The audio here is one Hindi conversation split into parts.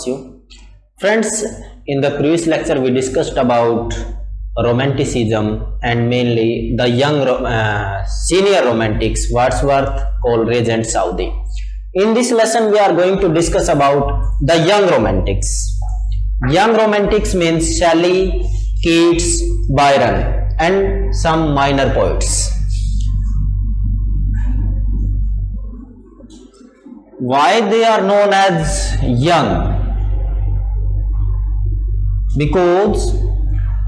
you. Friends, in the previous lecture we discussed about romanticism and mainly the young senior romantics Wordsworth, Coleridge and Southey. In this lesson we are going to discuss about the young romantics. Young romantics means Shelley, Keats, Byron and some minor poets. Why they are known as young? Because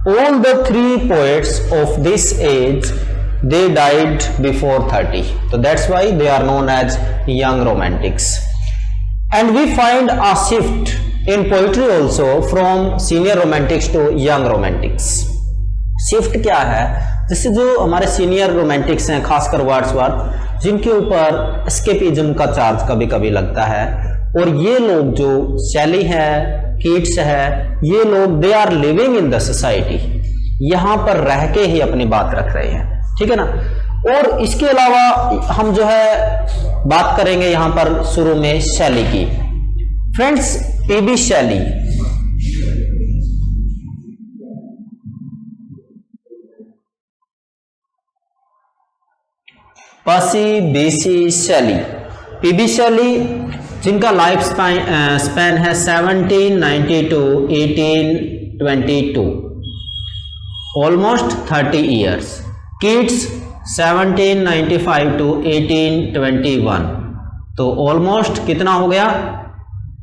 all the three poets of this age, they died before 30. So that's why they are known as young romantics. And we find a shift in poetry also from senior romantics to young romantics. Shift क्या है? जैसे जो हमारे सीनियर रोमांटिक्स हैं, खासकर वर्ड्सवर्थ, जिनके ऊपर एस्केपिज्म का चार्ज कभी कभी लगता है, और ये लोग जो शैली है, कीट्स है, ये लोग they are living in the society, यहाँ पर रह के ही अपनी बात रख रहे हैं, ठीक है ना। और इसके अलावा हम जो है बात करेंगे यहाँ पर शुरू में शैली की। फ्रेंड्स, पीबी शैली पर्सी बीसी शैली, पीबी शैली जिनका लाइफ स्पैन है 1790 to 1822, almost 30 years. Keats 1795 to 1821, तो ऑलमोस्ट कितना हो गया?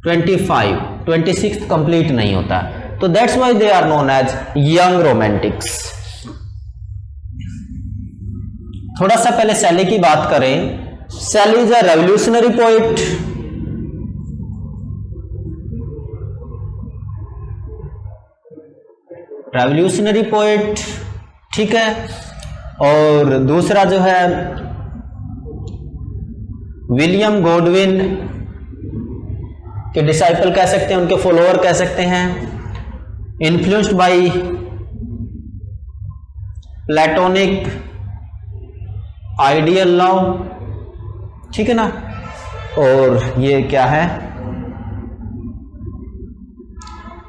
26 कंप्लीट नहीं होता, तो that's why they are known as young romantics. थोड़ा सा पहले शैली की बात करें। Shelley is a revolutionary poet, revolutionary poet, ठीक है। और दूसरा जो है विलियम गॉडविन के डिसाइपल कह सकते हैं, उनके फॉलोअर कह सकते हैं। Influenced by platonic ideal love, ठीक है ना। और ये क्या है?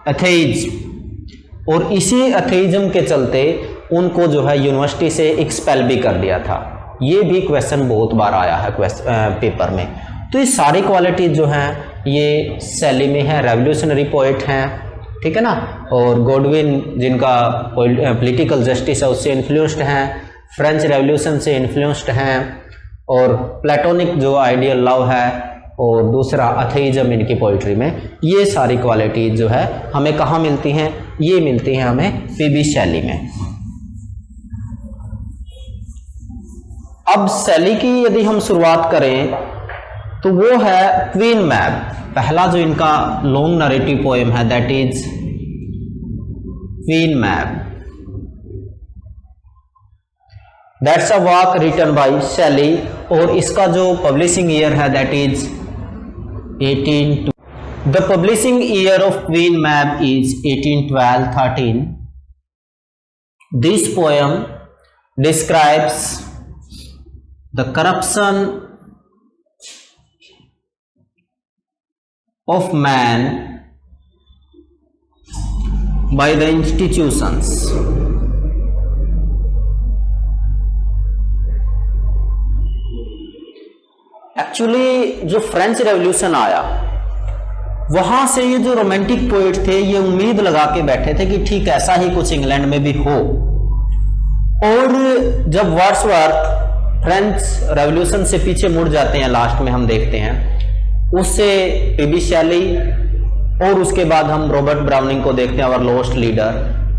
एथेइज्म, और इसी एथेइज्म के चलते उनको जो है यूनिवर्सिटी से एक्सपेल भी कर दिया था। ये भी क्वेश्चन बहुत बार आया है पेपर में। तो ये सारी क्वालिटीज जो हैं ये शैली में है, रेवोल्यूशनरी पोइट हैं, ठीक है ना। और गॉडविन जिनका पॉलिटिकल जस्टिस है उससे इन्फ्लुएंस्ड हैं, फ्रेंच रेवोल्यूशन से इन्फ्लुएंस्ड हैं, और प्लेटोनिक जो आइडियल लव है, और दूसरा एथेइज्म इनकी पोइट्री में। ये सारी क्वालिटी जो है हमें कहाँ मिलती हैं? ये मिलती हैं हमें पीबी शैली में। अब शैली की यदि हम शुरुआत करें तो वो है क्वीन मैब। पहला जो इनका लॉन्ग नरेटिव पोएम है that is Queen Mab. That's a work written by Shelley, और इसका जो पब्लिशिंग ईयर है that is 18। The publishing year of Queen Mab is 1812-13। This poem describes the corruption of man by the institutions. Actually जो फ्रेंच रेवोल्यूशन आया वहां से ये जो रोमांटिक पोइट थे ये उम्मीद लगा के बैठे थे कि ठीक ऐसा ही कुछ इंग्लैंड में भी हो। और जब वर्ड्सवर्थ फ्रेंच रेवोल्यूशन से पीछे मुड़ जाते हैं, लास्ट में हम देखते हैं, उससे पीबी शैली और उसके बाद हम रॉबर्ट ब्राउनिंग को देखते हैं, आवर लॉस्ट लीडर,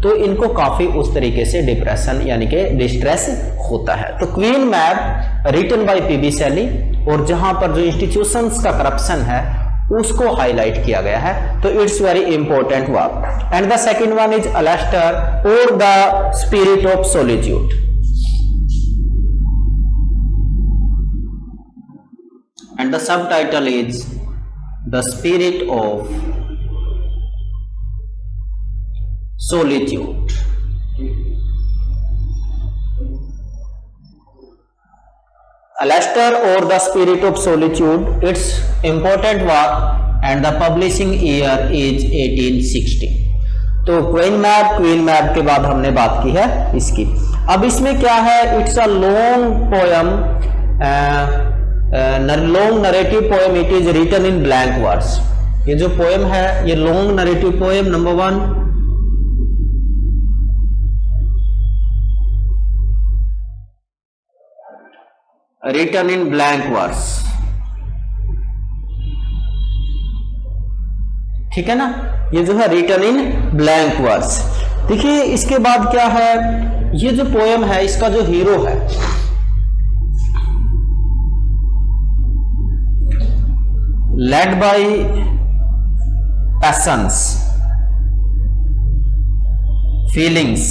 तो इनको काफी उस तरीके से डिप्रेशन यानी कि डिस्ट्रेस होता है। तो क्वीन मैब रिटन बाय पीबी शैली, और जहां पर जो इंस्टीट्यूशंस का करप्शन है उसको हाईलाइट किया गया है, तो it's very important work. And the second one is Alastor or the spirit of solitude. And the subtitle is The Spirit of Solitude. Aleister or the Spirit of Solitude, its important work and the publishing year is 1860. तो क्वीन मैप के बाद हमने बात की है इसकी। अब इसमें क्या है, it's a long poem, long narrative poem, it is written in blank words. ये जो पोयम है ये long narrative poem number 1, written in blank words, ठीक है ना, ये जो है रिटन इन ब्लैंक वर्ड्स। देखिए इसके बाद क्या है, ये जो पोयम है इसका जो हीरो है लेड बाय पैशंस, फीलिंग्स,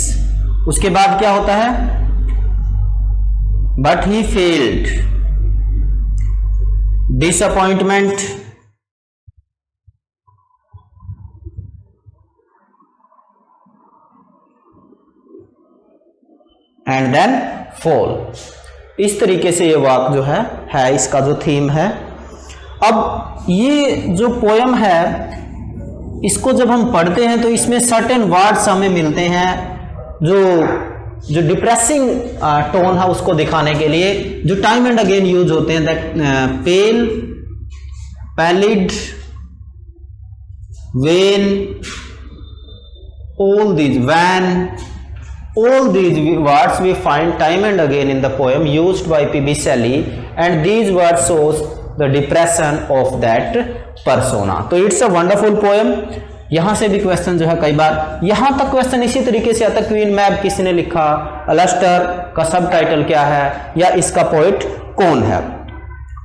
उसके बाद क्या होता है, but he failed, disappointment, and then fall. इस तरीके से ये वाक जो है इसका जो थीम है। अब ये जो पोयम है इसको जब हम पढ़ते हैं तो इसमें सर्टेन वर्ड्स हमें मिलते हैं जो डिप्रेसिंग टोन है उसको दिखाने के लिए, जो टाइम एंड अगेन यूज होते हैं, that pale, pallid, vain, all these words we find time and again in the poem used by P.B. Shelley, and these words shows the depression of that persona. तो इट्स अ वंडरफुल पोएम। यहाँ से भी क्वेश्चन जो है कई बार, यहाँ तक क्वेश्चन इसी तरीके से आता है, क्वीन मैप किसने लिखा, अलस्टर का सब टाइटल क्या है, या इसका पोइट कौन है।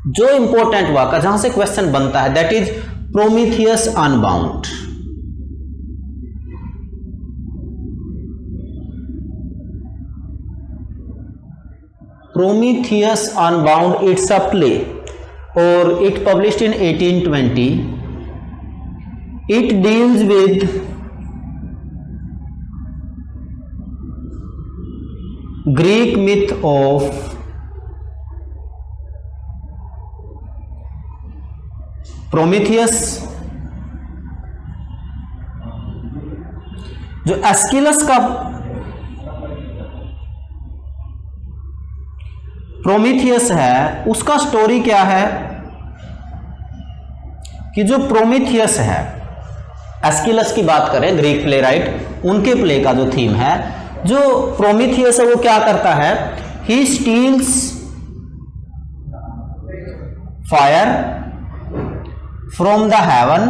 जो इंपॉर्टेंट वाक जहां से क्वेश्चन बनता है that is Prometheus unbound. Prometheus Unbound, it's a play or it published in 1820. It deals with Greek myth of Prometheus, जो एस्किलस का प्रोमीथियस है उसका स्टोरी क्या है कि जो प्रोमीथियस है, एस्किलस की बात करें ग्रीक प्ले राइट, उनके प्ले का जो थीम है, जो प्रोमीथियस है वो क्या करता है, he steals fire from the heaven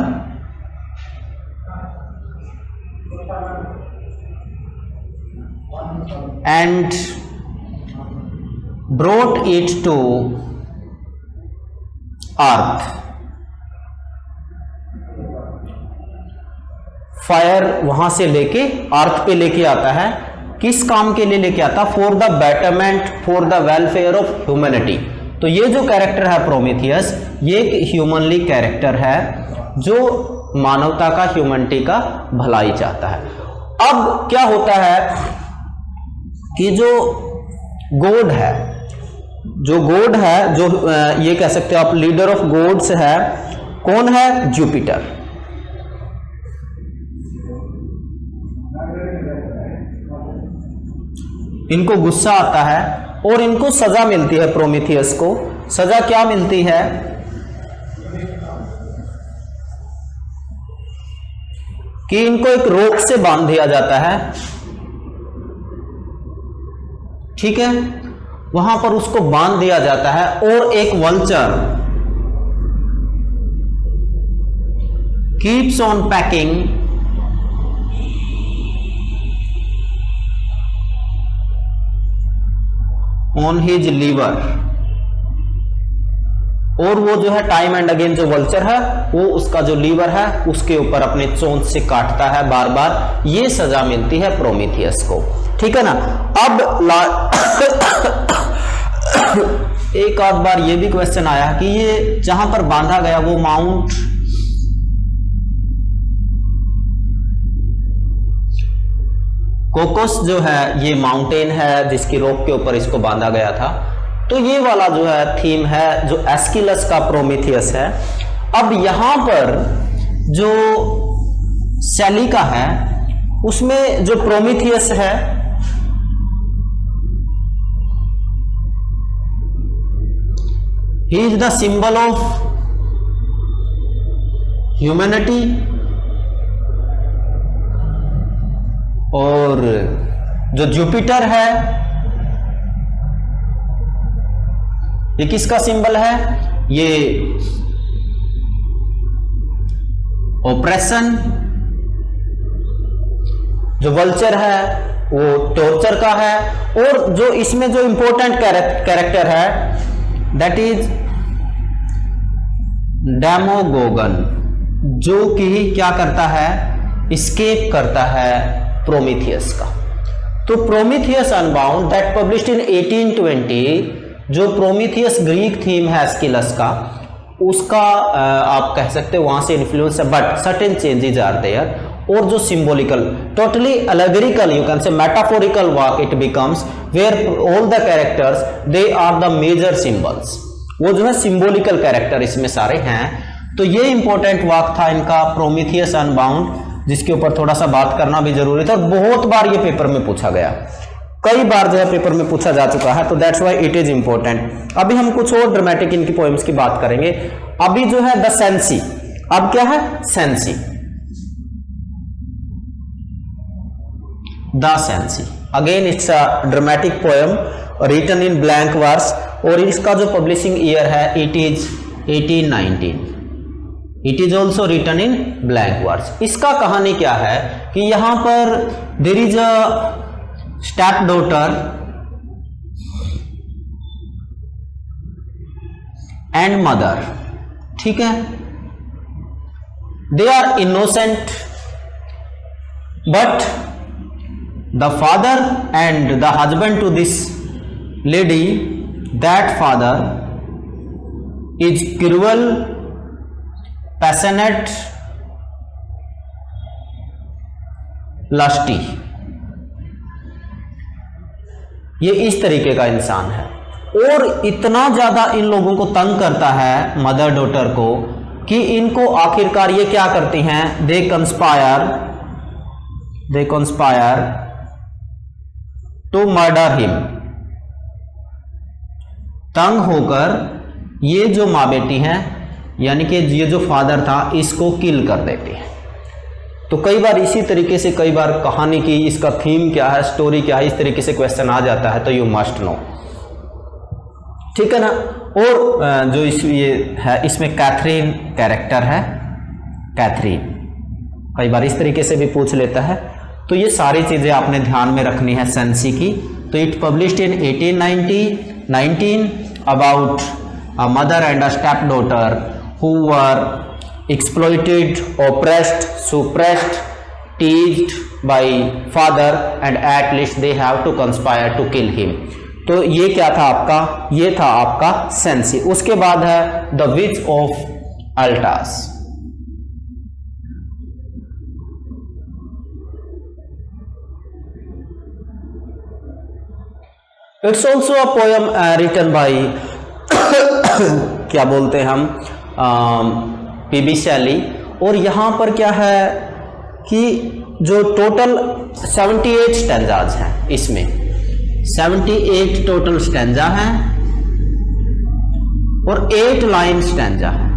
and brought it to earth. Fire वहां से लेके अर्थ पे लेके आता है, किस काम के लिए लेके आता, for the betterment, for the welfare of humanity. तो ये जो कैरेक्टर है प्रोमीथियस, ये एक ह्यूमनली कैरेक्टर है जो मानवता का, ह्यूमैनिटी का भलाई चाहता है। अब क्या होता है कि जो गॉड है, जो ये कह सकते हो आप लीडर ऑफ गॉड्स है, कौन है, जुपिटर। इनको गुस्सा आता है और इनको सजा मिलती है, प्रोमीथियस को सजा क्या मिलती है कि इनको एक रोक से बांध दिया जाता है, ठीक है, वहां पर उसको बांध दिया जाता है और एक vulture keeps on pecking on his liver, और वो जो है टाइम एंड अगेन जो वल्चर है वो उसका जो लीवर है उसके ऊपर अपने चोंच से काटता है बार बार। ये सजा मिलती है प्रोमीथियस को, ठीक है ना। अब एक आध बार ये भी क्वेश्चन आया कि ये जहां पर बांधा गया वो माउंट कोकोस जो है, ये माउंटेन है जिसकी रोक के ऊपर इसको बांधा गया था। तो ये वाला जो है थीम है जो एस्किलस का प्रोमीथियस है, अब यहां पर जो शैली का है उसमें जो प्रोमीथियस है he is the symbol of humanity, और जो जुपिटर है ये किसका सिंबल है, ये ऑपरेशन, जो वल्चर है वो टॉर्चर का है, और जो इसमें जो इंपॉर्टेंट कैरेक्टर है दैट इज डेमोगोगन, जो कि क्या करता है, एस्केप करता है प्रोमीथियस का। तो प्रोमीथियस अनबाउंड दैट पब्लिश्ड इन 1820, जो प्रोमीथियस ग्रीक थीम है एस्किलस का, उसका आप कह सकते हो वहां से इन्फ्लुएंस है, but certain changes are there. और जो symbolical, totally allegorical, you can say metaphorical work it becomes, where all the characters they are the major symbols, वो जो है सिंबॉलिकल कैरेक्टर इसमें सारे हैं। तो ये इंपॉर्टेंट वर्क था इनका प्रोमीथियस अनबाउंड, जिसके ऊपर थोड़ा सा बात करना भी जरूरी था। बहुत बार ये पेपर में पूछा गया, कई बार जो है पेपर में पूछा जा चुका है, तो that's why it is important. अभी हम कुछ और ड्रामेटिक इनकी पोएम्स की बात करेंगे। अभी जो है द सेंसी, अब क्या है Cenci, the Cenci again it's a dramatic poem written in blank verse, और इसका जो पब्लिशिंग ईयर है it is 1819। It is also written in blank verse. इसका कहानी क्या है कि यहां पर there is a stepdaughter and mother, ठीक है, they are innocent, but the father and the husband to this lady, that father is cruel, passionate, lusty, ये इस तरीके का इंसान है, और इतना ज्यादा इन लोगों को तंग करता है मदर डॉटर को कि इनको आखिरकार ये क्या करती हैं, दे कंस्पायर टू मर्डर हिम। तंग होकर ये जो माँ बेटी हैं, यानी कि ये जो फादर था, इसको किल कर देती है। तो कई बार इसी तरीके से, कई बार कहानी की इसका थीम क्या है, स्टोरी क्या है, इस तरीके से क्वेश्चन आ जाता है, तो यू मस्ट नो, ठीक है ना। और जो ये है इसमें कैथरीन कैरेक्टर है, कैथरीन कई बार इस तरीके से भी पूछ लेता है। तो ये सारी चीजें आपने ध्यान में रखनी है सेंसी की। तो it published in 1819 about a mother and a step daughter who were exploited, oppressed, suppressed, teased by father, and at least they have to conspire to kill him. तो ये क्या था आपका, ये था आपका सेंसी। उसके बाद है द विच ऑफ अल्टास। It's also a poem written by क्या बोलते हैं हम, पीबी शैली। और यहां पर क्या है कि जो टोटल 78 स्टैंजाज हैं, इसमें 78 टोटल स्टैंजा हैं और 8 लाइन स्टैंजा है।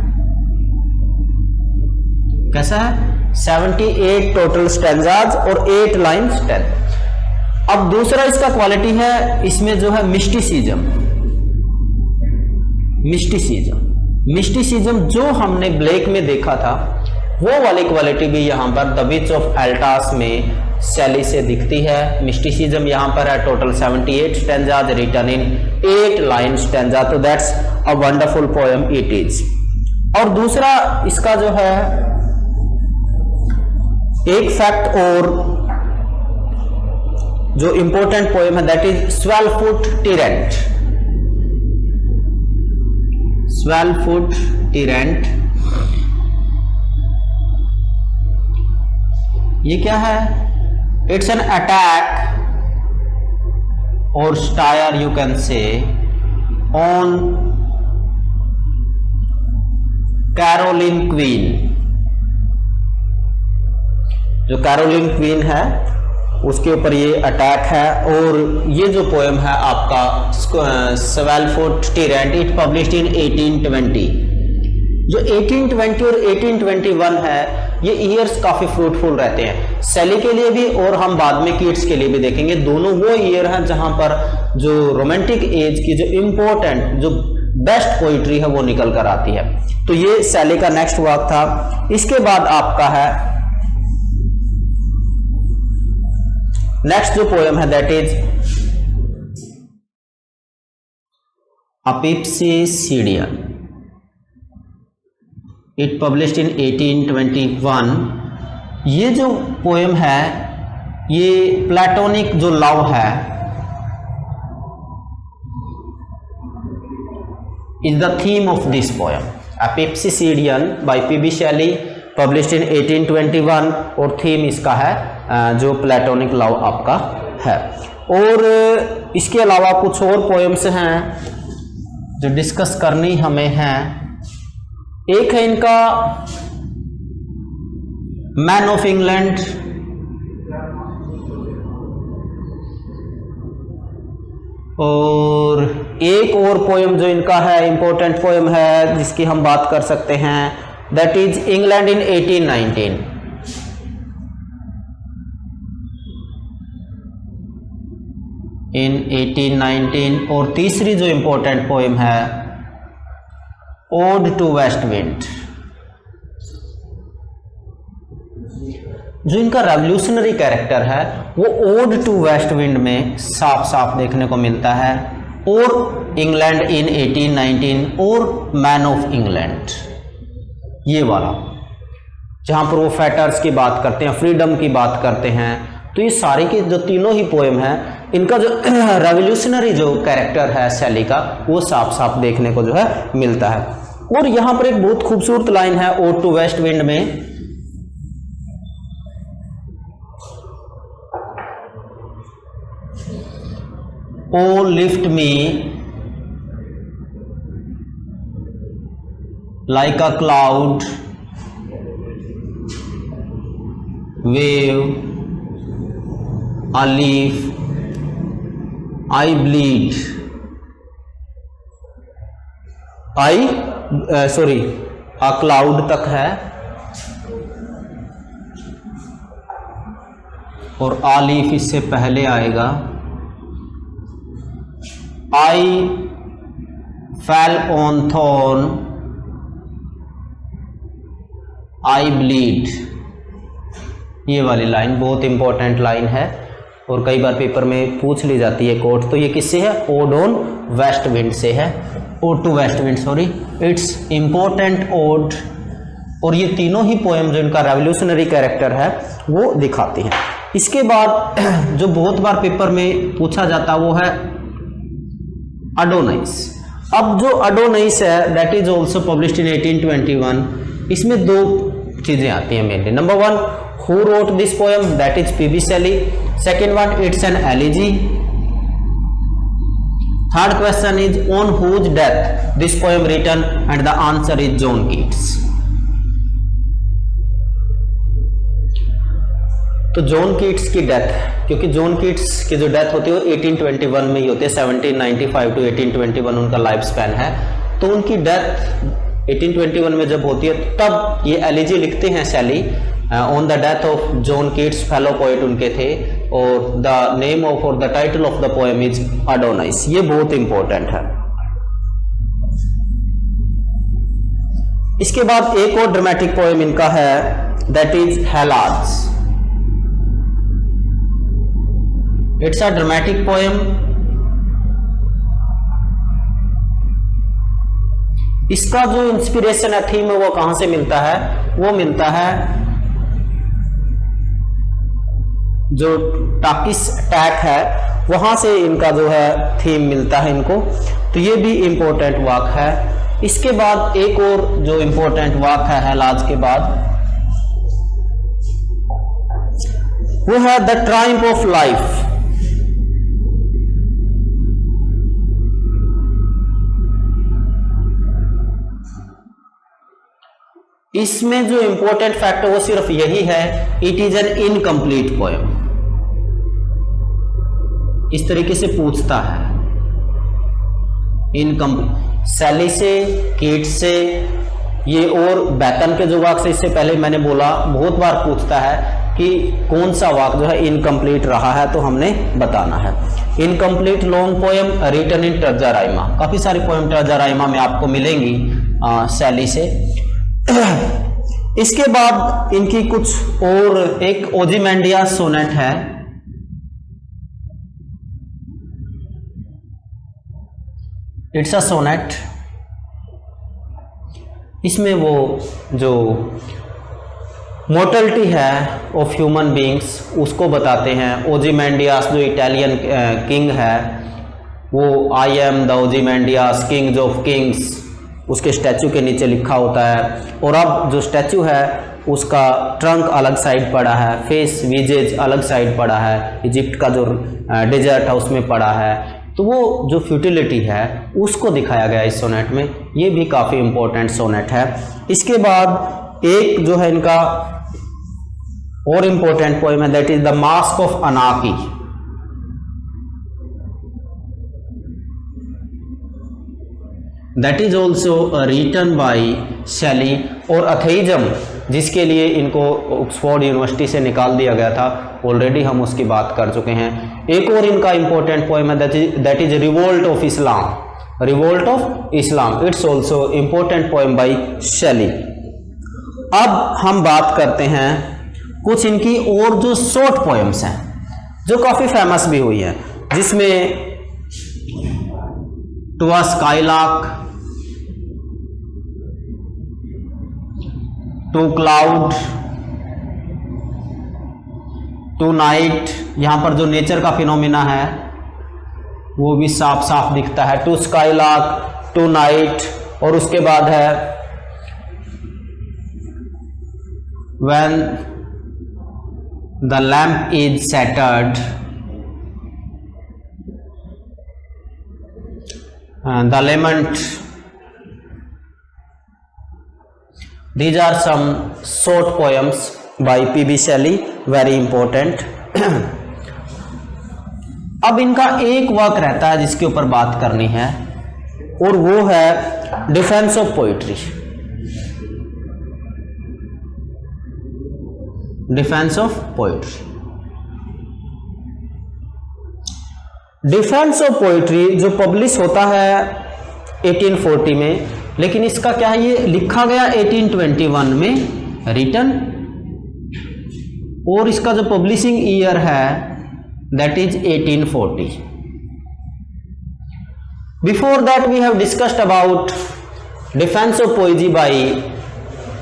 कैसा है, 78 टोटल स्टैंजाज और 8 लाइन स्टैंजा। अब दूसरा इसका क्वालिटी है, इसमें जो है मिस्टिसिज्म जो हमने ब्लेक में देखा था, वो वाली क्वालिटी भी यहां पर द विच ऑफ अल्टास में शैली से दिखती है। मिस्टिसिज्म यहां पर है, total 78 stanzas written in 8 line stanza. तो that's a wonderful poem it is. और दूसरा इसका जो है एक फैक्ट और जो इंपॉर्टेंट पोएम है that is 12 foot tyrant. 12 foot tyrant, ये क्या है, इट्स एन अटैक और satire you can say on Caroline queen. जो कैरोलिन क्वीन है उसके ऊपर ये अटैक है, और ये जो पोएम है आपका स्वेल्फोर्ड टिरेंट, इट पब्लिश्ड इन 1820। जो 1820 और 1821 है ये ईयर्स काफी फ्रूटफुल रहते हैं शैली के लिए भी, और हम बाद में कीट्स के लिए भी देखेंगे। दोनों वो ईयर हैं जहां पर जो रोमांटिक एज की जो इंपॉर्टेंट जो बेस्ट पोइट्री है वो निकल कर आती है। तो ये शैली का नेक्स्ट वर्क था। इसके बाद आपका है नेक्स्ट जो पोएम है that is Epipsychidion, it published in 1821। ये जो पोएम है ये प्लेटोनिक जो लव है is the theme of this poem. Epipsychidion by P B Shelley, published in 1821, और थीम इसका है जो प्लेटोनिक लव आपका है। और इसके अलावा कुछ और पोएम्स हैं जो डिस्कस करनी हमें है। एक है इनका मैन ऑफ इंग्लैंड, और एक और पोएम जो इनका है इंपॉर्टेंट पोएम है जिसकी हम बात कर सकते हैं दैट इज इंग्लैंड इन 1819। इन 1819। और तीसरी जो इंपॉर्टेंट पोएम है ओड टू वेस्ट विंड। जो इनका रेवोल्यूशनरी कैरेक्टर है वो ओड टू वेस्ट विंड में साफ साफ देखने को मिलता है, और इंग्लैंड इन 1819 और मैन ऑफ इंग्लैंड, ये वाला जहां पर वो फैटर्स की बात करते हैं, फ्रीडम की बात करते हैं। तो ये सारे के जो तीनों ही पोएम हैं इनका जो रेवोल्यूशनरी जो कैरेक्टर है शैली का वो साफ साफ देखने को जो है मिलता है। और यहां पर एक बहुत खूबसूरत लाइन है ओड टू वेस्ट विंड में, O lift me like a cloud wave a leaf, I bleed, a cloud तक है, और a leaf इससे पहले आएगा। I fell on thorn, I bleed। ये वाली लाइन बहुत इंपॉर्टेंट लाइन है और कई बार पेपर में पूछ ली जाती है कोट। तो ये किससे है? ओड ऑन वेस्ट विंड से है, ode to west wind, sorry, it's important ode. और ये तीनों ही पोएम जो इनका रेवोल्यूशनरी कैरेक्टर है वो दिखाती हैं। इसके बाद जो बहुत बार पेपर में पूछा जाता वो है अडोनाइस। अब जो अडोनाइस है that is also published in 1821। इसमें दो चीजें आती हैं mainly. Number one, who wrote this poem? That is P.B. Shelley. Second one, it's an elegy. Third question is on whose death this poem written, and the answer is John Keats. तो जॉन कीट्स की डेथ, क्योंकि जॉन कीट्स की जो डेथ होती है वो 1821 में ही होती है, 1795 टू 1821 उनका लाइफ स्पैन है। तो उनकी डेथ 1821 में जब होती है तब ये एलिजी लिखते हैं Shelley on the death of John Keats, fellow poet उनके थे, और द नेम ऑफ और the title of the poem is Adonais. ये बहुत इंपॉर्टेंट है। इसके बाद एक और ड्रामेटिक पोएम इनका है that is हेलाज। It's a dramatic poem. इसका जो इंस्पिरेशन है, थीम है, वो कहां से मिलता है? वो मिलता है जो टाकिस अटैक है वहां से इनका जो है थीम मिलता है इनको। तो ये भी इंपॉर्टेंट वाक है। इसके बाद एक और जो इंपॉर्टेंट वाक है हेलाज के बाद वो है द ट्रायम्फ ऑफ लाइफ। इसमें जो इंपॉर्टेंट फैक्ट है वो सिर्फ यही है, it is an incomplete poem. इस तरीके से पूछता है, इनकम्प्लीट। सैली से, कीट से, ये और बैटन के जो वाक से, इससे पहले मैंने बोला बहुत बार पूछता है कि कौन सा वाक जो है इनकम्प्लीट रहा है, तो हमने बताना है। Incomplete long poem written in terza rima, काफी सारी पोएम ट्रेजराइमा में आपको मिलेंगी सैली से। इसके बाद इनकी कुछ और, एक ओजिमेंडियास सोनेट है, इट्स अ सोनेट। इसमें वो जो मोर्टलिटी है ऑफ ह्यूमन बींग्स उसको बताते हैं। ओजिमेंडियास जो इटालियन किंग है, वो I am the Ozymandias king of kings, उसके स्टैचू के नीचे लिखा होता है। और अब जो स्टैचू है उसका ट्रंक अलग साइड पड़ा है, फेस विजेज अलग साइड पड़ा है, इजिप्ट का जो डेजर्ट है उसमें पड़ा है। तो वो जो फ्यूटिलिटी है उसको दिखाया गया इस सोनेट में। ये भी काफ़ी इंपॉर्टेंट सोनेट है। इसके बाद एक जो है इनका और इम्पोर्टेंट पोएम है, that is the masque of अनाकी। That is also written by Shelley. और अथेइज्म, जिसके लिए इनको ऑक्सफोर्ड यूनिवर्सिटी से निकाल दिया गया था, ऑलरेडी हम उसकी बात कर चुके हैं। एक और इनका इंपॉर्टेंट पोएम है, that is revolt of Islam. Revolt of Islam, it's also important poem by शैली। अब हम बात करते हैं कुछ इनकी और जो शॉर्ट पोएम्स हैं जो काफी फेमस भी हुई हैं, जिसमें to a skylark, to cloud, to night, यहां पर जो नेचर का फिनोमिना है वो भी साफ साफ दिखता है। टू स्काईलार्क, टू नाइट, और उसके बाद है when the lamp is shattered, the lament. These are some short poems by P.B. Shelley, very important. अब इनका एक वर्क रहता है जिसके ऊपर बात करनी है, और वो है defence of poetry. Defence of poetry, defence of poetry जो पब्लिश होता है 1840 में, लेकिन इसका क्या है, ये लिखा गया 1821 में रिटन, और इसका जो पब्लिशिंग ईयर है that is 1840। Before that we have discussed about defence of poesy by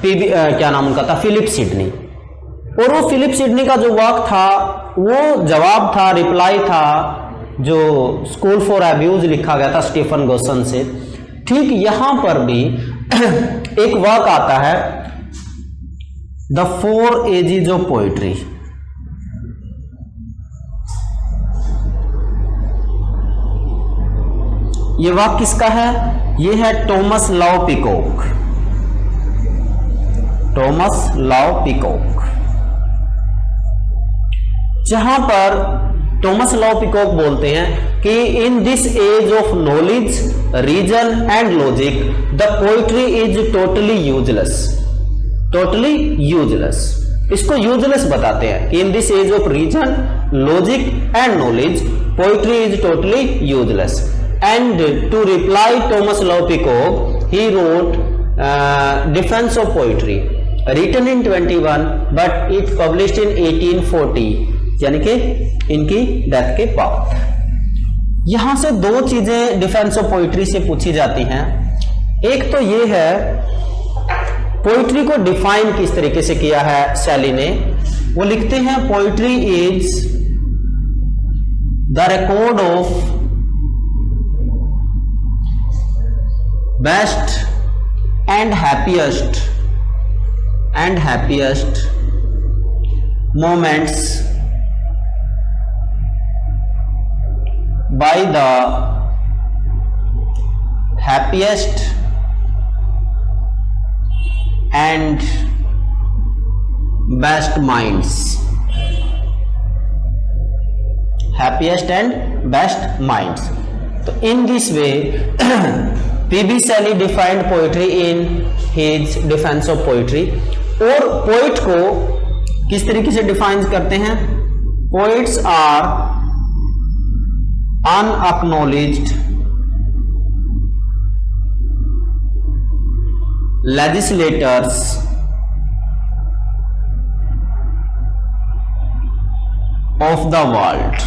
क्या नाम उनका था, फिलिप सिडनी। और वो फिलिप सिडनी का जो वर्क था वो जवाब था, रिप्लाई था जो स्कूल फॉर अब्यूज लिखा गया था स्टीफन गोसन से। ठीक यहां पर भी एक वर्क आता है, द 4 एजेस ऑफ पोइट्री। ये वर्क किसका है, ये है Thomas Love Peacock. Thomas Love Peacock, जहां पर थॉमस लव पीकॉक बोलते हैं कि in this age of knowledge, reason and logic the poetry is totally useless. Totally useless, इसको यूजलेस बताते हैं कि in this age of reason, logic and knowledge poetry is totally useless. And to reply Thomas Love Peacock he wrote defence of poetry written in 21 but it published in 1840, यानी कि इनकी डेथ के बाद। यहां से दो चीजें डिफेंस ऑफ पोइट्री से पूछी जाती हैं। एक तो ये है, पोइट्री को डिफाइन किस तरीके से किया है शैली ने। वो लिखते हैं poetry is the record of best and happiest moments by the happiest and best minds. Happiest and best minds. So in this way P.B. Shelley defined poetry in his Defense of Poetry. और पोइट को किस तरीके से डिफाइन करते हैं? Poets are unacknowledged legislators of the world.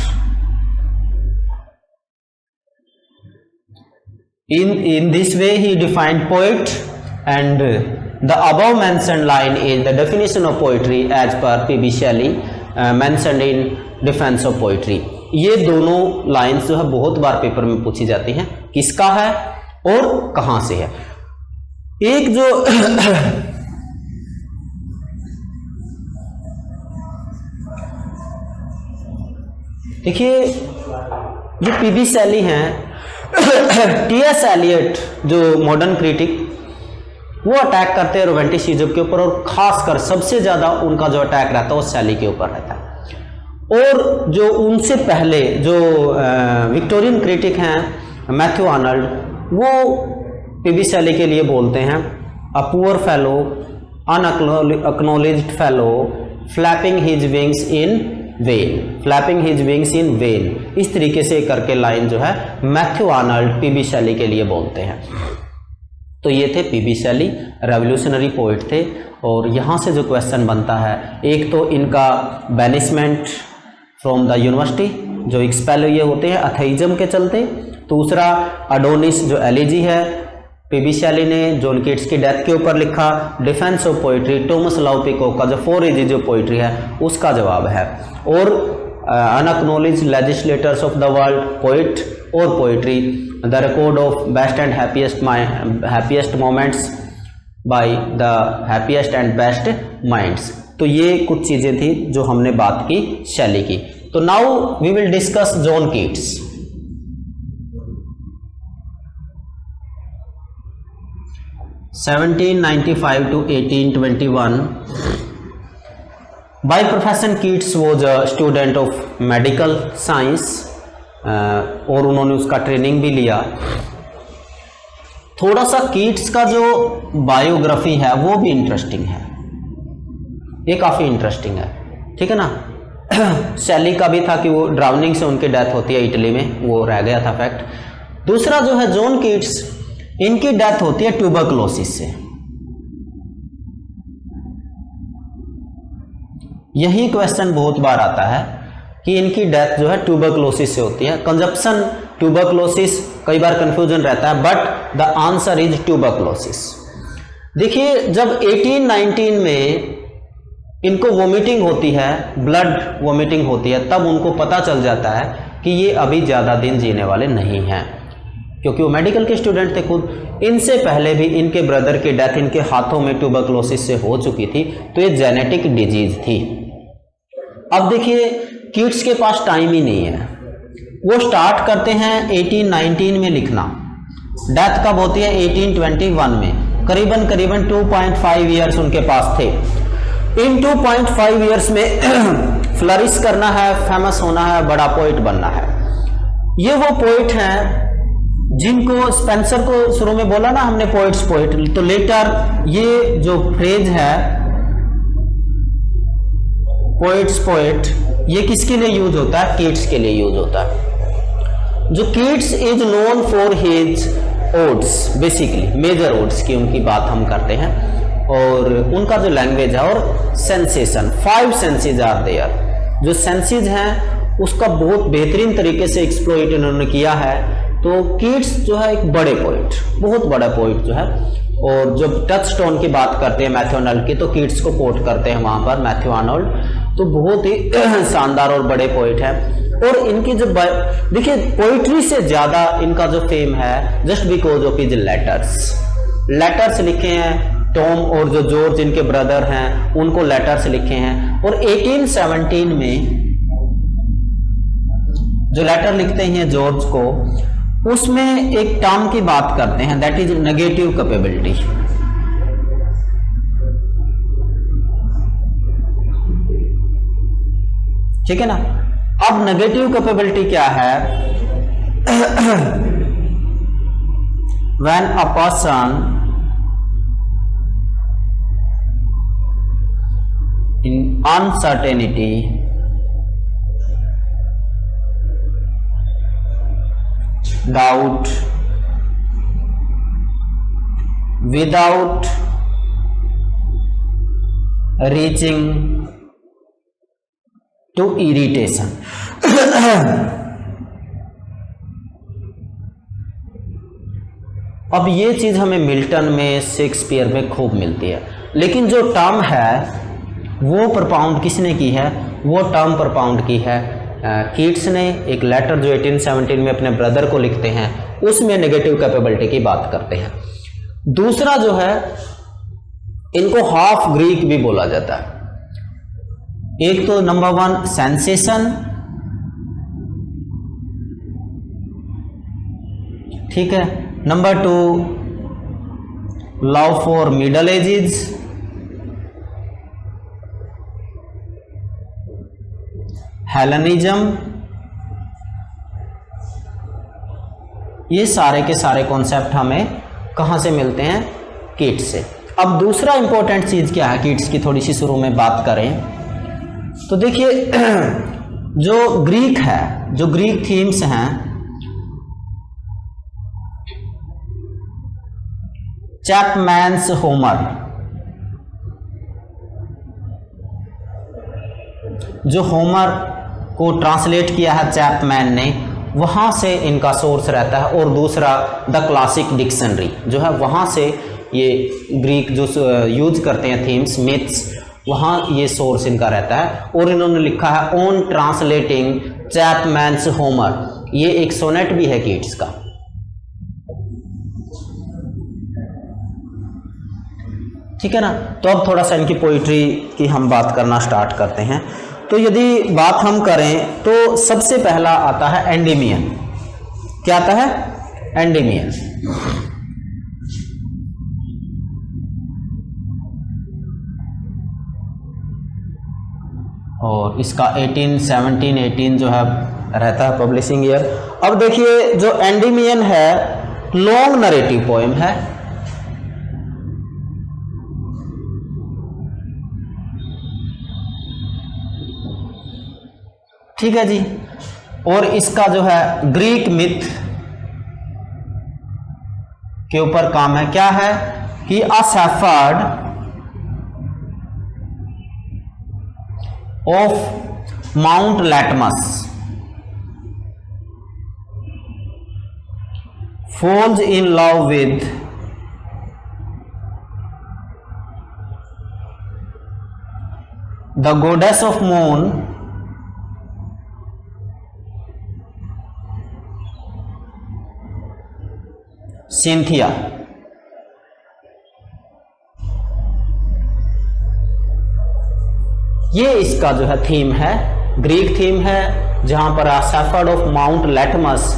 In this way he defined poet, and the above mentioned line is the definition of poetry as per P.B. Shelley mentioned in Defense of Poetry. ये दोनों लाइन्स जो है बहुत बार पेपर में पूछी जाती हैं, किसका है और कहां से है। एक जो देखिए जो P.B. Shelley हैं, T.S. एलियट जो मॉडर्न क्रिटिक, वो अटैक करते हैं रोमांटिसिज्म के ऊपर, और खासकर सबसे ज्यादा उनका जो अटैक रहता है वो शैली के ऊपर रहता है। और जो उनसे पहले जो विक्टोरियन क्रिटिक हैं मैथ्यू आर्नल्ड, वो P.B. Shelley के लिए बोलते हैं a poor fellow, unacknowledged fellow, flapping his wings in vain, flapping his wings in vain. इस तरीके से करके लाइन जो है मैथ्यू आर्नल्ड P.B. Shelley के लिए बोलते हैं। तो ये थे P.B. Shelley, रेवोल्यूशनरी पोइट थे। और यहाँ से जो क्वेश्चन बनता है, एक तो इनका बैनिशमेंट फ्रॉम द यूनिवर्सिटी, जो एक्सपेल ये होते हैं अथेइज्म के चलते। दूसरा अडोनिस जो एलिजी है, P.B. Shelley ने जॉन कीट्स की डेथ के ऊपर लिखा। डिफेंस ऑफ पोइट्री, टॉमस लाउ पिकॉक का जो 4 एजेस जो पोइट्री है उसका जवाब है। और unacknowledged legislators of the world, poet और poetry, the record of best and happiest moments by the happiest and best minds. तो ये कुछ चीज़ें थी जो हमने बात की शैली की। तो now we will discuss John Keats. (1795 to 1821). By profession Keats was a student of medical science, और उन्होंने उसका ट्रेनिंग भी लिया। थोड़ा सा कीट्स का जो बायोग्राफी है वो भी इंटरेस्टिंग है, ये काफ़ी इंटरेस्टिंग है, ठीक है ना। शैली का भी था कि वो ड्राउनिंग से उनकी डेथ होती है इटली में, वो रह गया था फैक्ट। दूसरा जो है जॉन कीट्स, इनकी डेथ होती है ट्यूबरकुलोसिस से। यही क्वेश्चन बहुत बार आता है कि इनकी डेथ जो है ट्यूबरकुलोसिस से होती है। कंजप्शन ट्यूबरकुलोसिस, कई बार कंफ्यूजन रहता है, but the answer is tuberculosis. देखिए जब 1819 में इनको वोमिटिंग होती है, ब्लड वोमिटिंग होती है, तब उनको पता चल जाता है कि ये अभी ज़्यादा दिन जीने वाले नहीं हैं, क्योंकि वो मेडिकल के स्टूडेंट थे खुद। इनसे पहले भी इनके ब्रदर की डेथ इनके हाथों में ट्यूबरकुलोसिस से हो चुकी थी, तो ये जेनेटिक डिजीज थी। अब देखिए कीट्स के पास टाइम ही नहीं है, वो स्टार्ट करते हैं 1819 में लिखना। डेथ कब होती है? 1821 में। करीबन 2.5 ईयर्स उनके पास थे। इन 2.5 ईयर्स में फ्लरिश करना है, फेमस होना है, बड़ा पोइट बनना है। ये वो पोइट हैं जिनको स्पेंसर को शुरू में बोला ना हमने पोइट्स पोइट, तो लेटर ये जो फ्रेज है पोइट्स पोइट, ये किसके लिए यूज होता है? कीट्स के लिए यूज होता है। जो Keats is known for his odes, basically major odes की उनकी बात हम करते हैं, और उनका जो लैंग्वेज है और सेंसेशन, 5 सेंसेज आर देयर। जो सेंसेज हैं उसका बहुत बेहतरीन तरीके से एक्सप्लॉइट इन्होंने किया है। तो कीट्स जो है एक बड़े पोइट, बहुत बड़ा पोइट जो है। और जब टचस्टोन की बात करते हैं मैथ्यू आर्नल्ड की, तो कीट्स को कोट करते हैं वहां पर मैथ्यू आर्नल्ड, तो बहुत ही शानदार और बड़े पोइट हैं। और इनकी जो देखिए पोइट्री से ज्यादा इनका जो फेम है just because of his letters लिखे हैं। टॉम और जो जॉर्ज इनके ब्रदर हैं उनको लेटर्स लिखे हैं। और 1817 में जो लेटर लिखते हैं जॉर्ज को, उसमें एक टर्म की बात करते हैं, दैट इज नेगेटिव कैपेबिलिटी। ठीक है ना। अब नेगेटिव कैपेबिलिटी क्या है? When a person in uncertainty doubt without reaching to irritation. अब ये चीज हमें मिल्टन में, शेक्सपियर में खूब मिलती है, लेकिन जो टर्म है वो प्रपाउंड किसने की है? वो टर्म प्रपाउंड की है कीट्स ने। एक लेटर जो 1817 में अपने ब्रदर को लिखते हैं, उसमें नेगेटिव कैपेबिलिटी की बात करते हैं। दूसरा जो है, इनको हाफ ग्रीक भी बोला जाता है। एक तो नंबर 1 सेंसेशन, ठीक है। Number 2 love for middle edges, Hellenism, ये सारे के सारे कॉन्सेप्ट हमें कहां से मिलते हैं? कीट्स से। अब दूसरा इंपॉर्टेंट चीज क्या है कीट्स की, थोड़ी सी शुरू में बात करें तो देखिए जो ग्रीक है, जो ग्रीक थीम्स हैं, चैपमैन्स होमर, जो होमर को ट्रांसलेट किया है चैपमैन ने, वहाँ से इनका सोर्स रहता है। और दूसरा द क्लासिक डिक्शनरी जो है, वहाँ से ये ग्रीक जो यूज करते हैं थीम्स, मिथ्स, वहाँ ये सोर्स इनका रहता है। और इन्होंने लिखा है ऑन ट्रांसलेटिंग चैपमैन्स होमर, ये एक सोनेट भी है कीट्स का। ठीक है ना। तो अब थोड़ा सा इनकी पोइट्री की हम बात करना स्टार्ट करते हैं। तो यदि बात हम करें तो सबसे पहला आता है एंडेमियन। क्या आता है? एंडेमियन। और इसका 1817-18 जो है रहता है पब्लिशिंग ईयर। अब देखिए जो एंडेमियन है, लॉन्ग नरेटिव पोएम है। ठीक है जी। और इसका जो है ग्रीक मिथ के ऊपर काम है। क्या है कि a shepherd of mount Latmus falls in love with the goddess of moon Cynthia. ये इसका जो है थीम है, ग्रीक थीम है, जहां पर शेफर्ड ऑफ माउंट लैटमस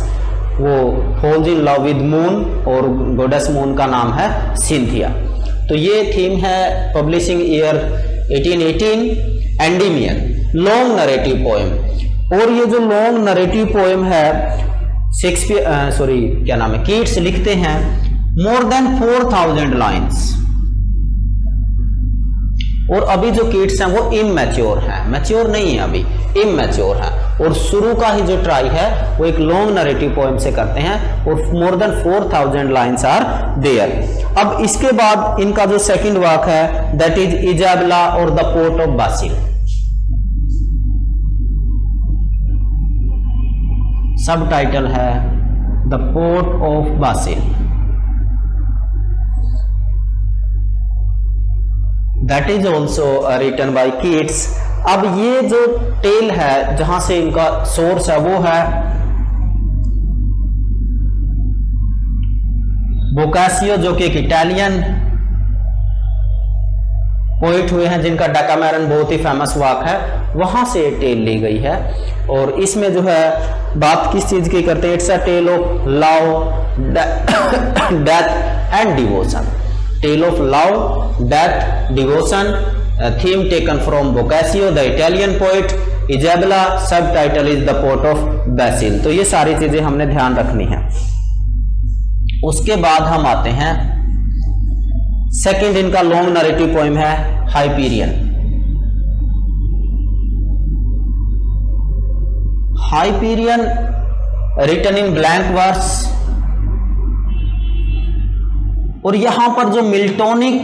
वो falls in love with moon और गॉडेस मून का नाम है सिंथिया। तो ये थीम है publishing year 1818 Endymion, long narrative poem. और ये जो लॉन्ग नरेटिव पोएम है शेक्सपियर क्या नाम है, कीट्स लिखते हैं मोर देन 4000 लाइन्स। और अभी जो कीट्स हैं वो इमैच्योर हैं, मैच्योर नहीं है अभी, इमैच्योर है। और शुरू का ही जो ट्राई है वो एक लॉन्ग नरेटिव पोएम से करते हैं और more than 4000 lines are there. अब इसके बाद इनका जो सेकंड वर्क है दैट इज इजाबेला और the pot of basil. Subtitle है the pot of basil, that is also written by Keats. अब ये जो टेल है जहां से इनका सोर्स है वो है बोकासियो, जो कि एक इटालियन पोइट हुए हैं जिनका डेकामेरन बहुत ही फेमस वर्क है, वहां से ये टेल ली गई है। और इसमें जो है बात किस चीज की करते हैं, it's a tale of love, death and devotion. Tale of love, death, devotion, theme taken from Boccaccio, the Italian poet, Isabella, subtitle is the pot of basil. तो ये सारी चीजें हमने ध्यान रखनी है। उसके बाद हम आते हैं, सेकंड इनका लॉन्ग नरेटिव पोएम है Hyperion. Hyperion written in blank verse, और यहां पर जो मिल्टोनिक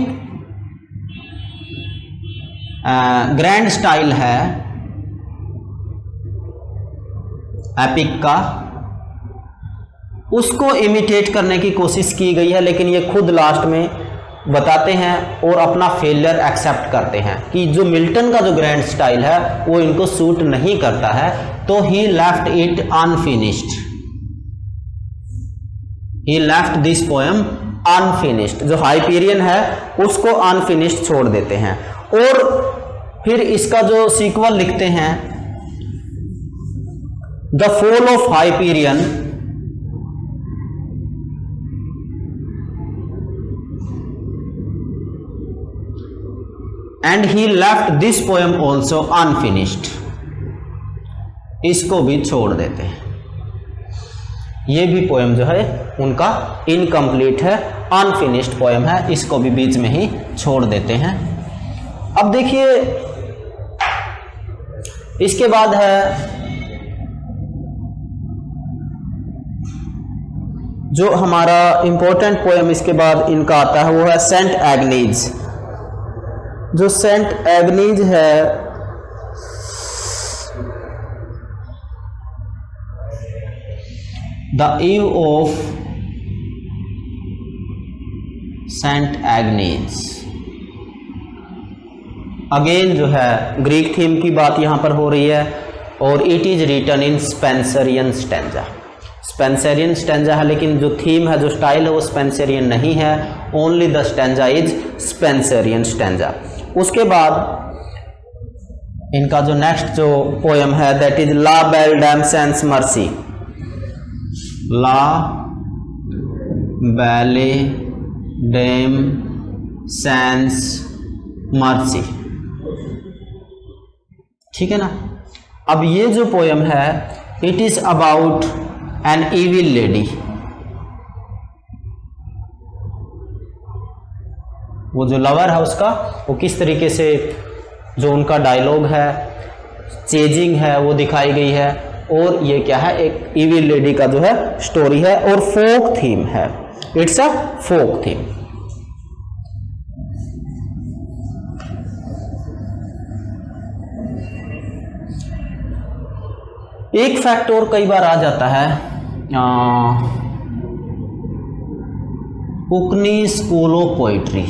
ग्रैंड स्टाइल है एपिक का, उसको इमिटेट करने की कोशिश की गई है, लेकिन ये खुद लास्ट में बताते हैं और अपना फेलियर एक्सेप्ट करते हैं कि जो मिल्टन का जो ग्रैंड स्टाइल है वो इनको सूट नहीं करता है, तो he left it unfinished, he left this poem unfinished. जो हाइपीरियन है उसको अनफिनिश्ड छोड़ देते हैं, और फिर इसका जो सीक्वल लिखते हैं, the fall of Hyperion, and he left this poem also unfinished, इसको भी छोड़ देते हैं। ये भी पोएम जो है उनका इनकम्प्लीट है, अनफिनिश्ड पोएम है, इसको भी बीच में ही छोड़ देते हैं। अब देखिए इसके बाद है जो हमारा इंपॉर्टेंट पोएम इसके बाद इनका आता है, वो है सेंट एग्नीज। जो सेंट एग्नीज है the eve of Saint Agnes, again जो है ग्रीक थीम की बात यहां पर हो रही है, और it is written in Spenserian stanza. Spenserian stanza है, लेकिन जो थीम है, जो स्टाइल है, वो स्पेंसरियन नहीं है, only the stanza is Spenserian stanza. उसके बाद इनका जो नेक्स्ट जो पोएम है that is La Belle Dame sans Merci, La Belle Dame sense mercy, ठीक है ना। अब ये जो पोएम है it is about an evil lady, वो जो लवर है उसका, वो किस तरीके से जो उनका डायलॉग है, चेजिंग है, वो दिखाई गई है, और ये क्या है, एक इविल लेडी का जो है स्टोरी है, और फोक थीम है, इट्स अ फोक थीम। एक फैक्ट और कई बार आ जाता है, कुकनी स्कूल ऑफ पोइट्री।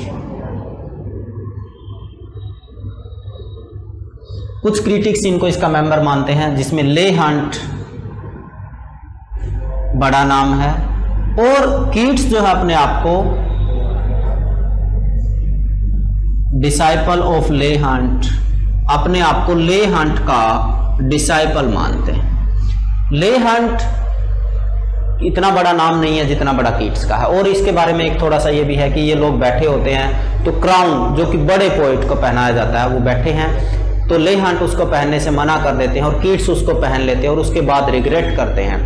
कुछ क्रिटिक्स इनको इसका मेंबर मानते हैं, जिसमें ले हंट बड़ा नाम है, और कीट्स जो है अपने आप को डिसाइपल ऑफ ले हंट, अपने आप को ले हंट का डिसाइपल मानते हैं। ले हंट इतना बड़ा नाम नहीं है जितना बड़ा कीट्स का है, और इसके बारे में एक थोड़ा सा ये भी है कि ये लोग बैठे होते हैं, तो क्राउन जो कि बड़े पोइट को पहनाया जाता है वो बैठे हैं, तो ले हंट उसको पहनने से मना कर देते हैं, और कीट्स उसको पहन लेते हैं, और उसके बाद रिग्रेट करते हैं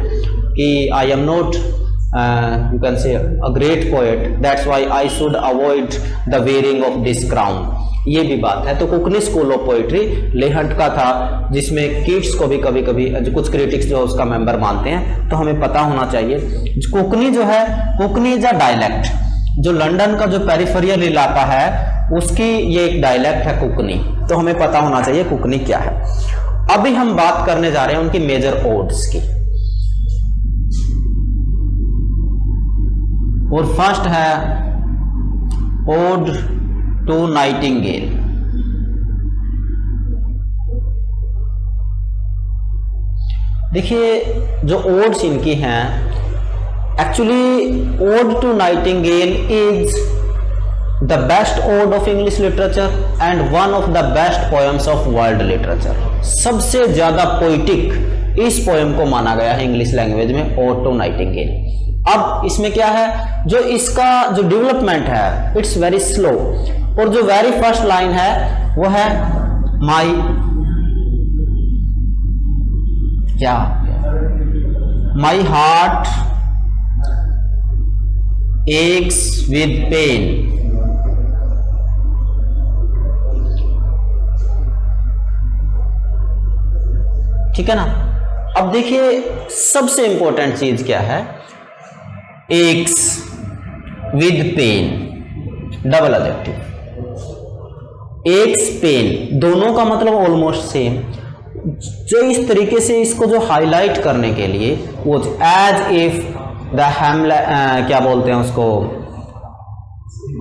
कि I am not you can से a great poet, that's why I should avoid the wearing of this crown. ये भी बात है। तो कुकनी स्कूल ऑफ पोइट्री ले हंट का था, जिसमें कीट्स को भी कभी कभी कुछ क्रिटिक्स जो उसका मेंबर मानते हैं, तो हमें पता होना चाहिए। कुकनी जो है, कुकनी इज अ डायलेक्ट, जो लंदन का जो पेरिफेरियल इलाका है उसकी ये एक डायलेक्ट है कुकनी, तो हमें पता होना चाहिए कुकनी क्या है। अभी हम बात करने जा रहे हैं उनकी मेजर ओड्स की, और फर्स्ट है ओड टू नाइटिंगेल। देखिए जो ओड्स इनकी हैं, actually ode to nightingale is the best ode of English literature and one of the best poems of world literature. सबसे ज्यादा पोइटिक इस पोएम को माना गया है इंग्लिश लैंग्वेज में, ओड टू नाइटिंगेल। अब इसमें क्या है, जो इसका जो डेवलपमेंट है इट्स वेरी स्लो, और जो वेरी फर्स्ट लाइन है वो है माई क्या? My heart aches with pain. ठीक है ना। अब देखिए सबसे इंपॉर्टेंट चीज क्या है, aches with pain, double adjective. Aches pain दोनों का मतलब ऑलमोस्ट सेम। जो इस तरीके से इसको जो हाईलाइट करने के लिए वो एज इफ द क्या बोलते हैं उसको,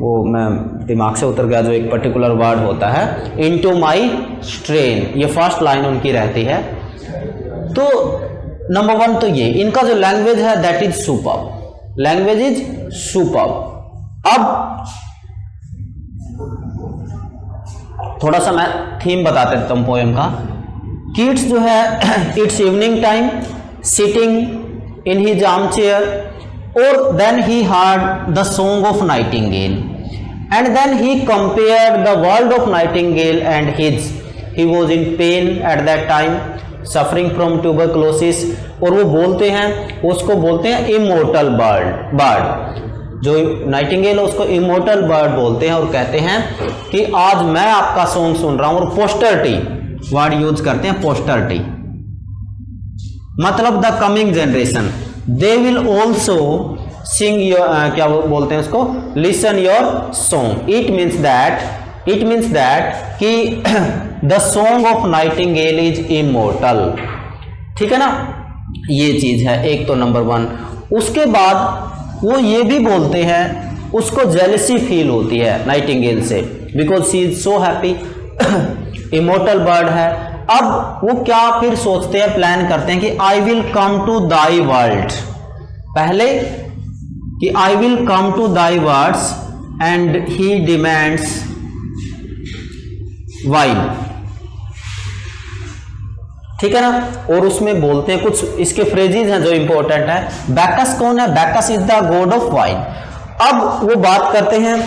वो मैं दिमाग से उतर गया, जो एक पर्टिकुलर वर्ड होता है, इनटू माई स्ट्रेन, ये फर्स्ट लाइन उनकी रहती है। तो नंबर 1 तो ये इनका जो लैंग्वेज है that is superb, language is superb. अब थोड़ा सा मैं थीम बता देता हूं पोएम का। किड्स जो है it's evening time, sitting in his arm chair, और then he heard the song of nightingale, and then he compared the world of nightingale and his. He was in pain at that time, suffering from tuberculosis. और वो बोलते हैं, उसको बोलते हैं इमोर्टल बर्ड, जो नाइटिंगेल उसको इमोर्टल बर्ड बोलते हैं, और कहते हैं कि आज मैं आपका सॉन्ग सुन रहा हूं। और पोस्टरिटी वर्ड यूज करते हैं, पोस्टरिटी मतलब the coming generation, they will also sing your, क्या बोलते हैं उसको, listen your song. It means that कि the song of nightingale is immortal. ठीक है ना, ये चीज है एक तो नंबर 1। उसके बाद वो ये भी बोलते हैं उसको जेलसी फील होती है नाइटिंगेल से, because she is so happy, immortal bird है। अब वो क्या फिर सोचते हैं, प्लान करते हैं कि I will come to thy world, पहले कि I will come to thy words and he demands wine. ठीक है ना। और उसमें बोलते हैं कुछ इसके फ्रेजेस हैं जो इंपॉर्टेंट है। बैकस कौन है? Bacchus is the God of wine. अब वो बात करते हैं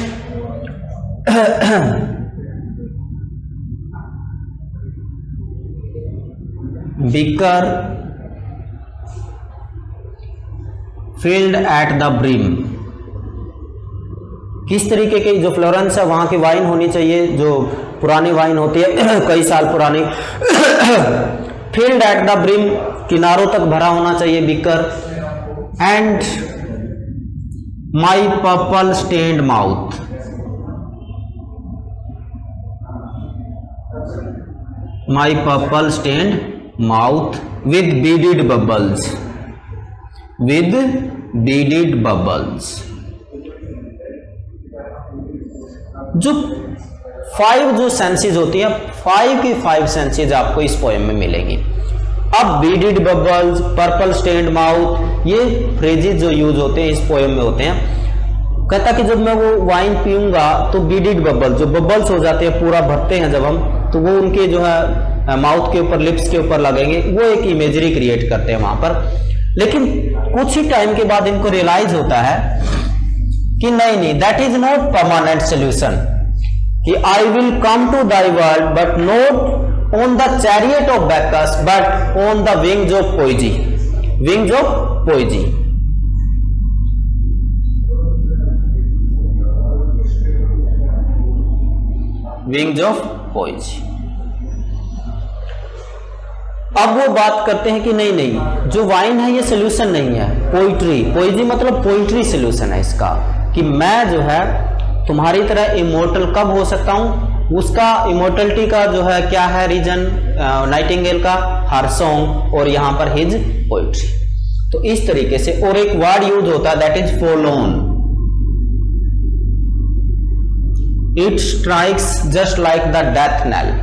beaker field at the brim, किस तरीके की जो फ्लोरेंस है वहां की वाइन होनी चाहिए, जो पुरानी वाइन होती है कई साल पुरानी। फील्ड एट द ब्रिम, किनारों तक भरा होना चाहिए beaker. And my purple stained mouth, my purple stained mouth with beaded bubbles, with beaded bubbles. जो 5 जो सेंसेस होती है, 5 की 5 सेंसेस आपको इस पोएम में मिलेगी। अब beaded bubbles, purple stained mouth, ये फ्रेजेस जो यूज होते हैं इस पोएम में होते हैं। कहता कि जब मैं वो वाइन पीऊंगा तो बीडेड बबल, जो बबल्स हो जाते हैं पूरा भरते हैं जब हम, तो वो उनके जो है माउथ के ऊपर, लिप्स के ऊपर लगेंगे, वो एक इमेजरी क्रिएट करते हैं वहां पर। लेकिन कुछ ही टाइम के बाद इनको रियलाइज होता है कि नहीं, that is not permanent solution, कि I will come to thy world but not on the chariot of Bacchus but on the wings of poesy, wings of poesy. Wings of poesy. अब वो बात करते हैं कि नहीं, जो वाइन है ये सोल्यूशन नहीं है, पोइट्री, पोएजी मतलब पोइट्री सोल्यूशन है इसका, कि मैं जो है तुम्हारी तरह इमोर्टल कब हो सकता हूं। उसका इमोर्टलिटी का जो है क्या है रीजन, नाइटिंगेल का हर सॉन्ग, और यहां पर हिज पोइट्री। तो इस तरीके से, और एक वर्ड यूज होता है that is forlorn, it strikes just like the death knell,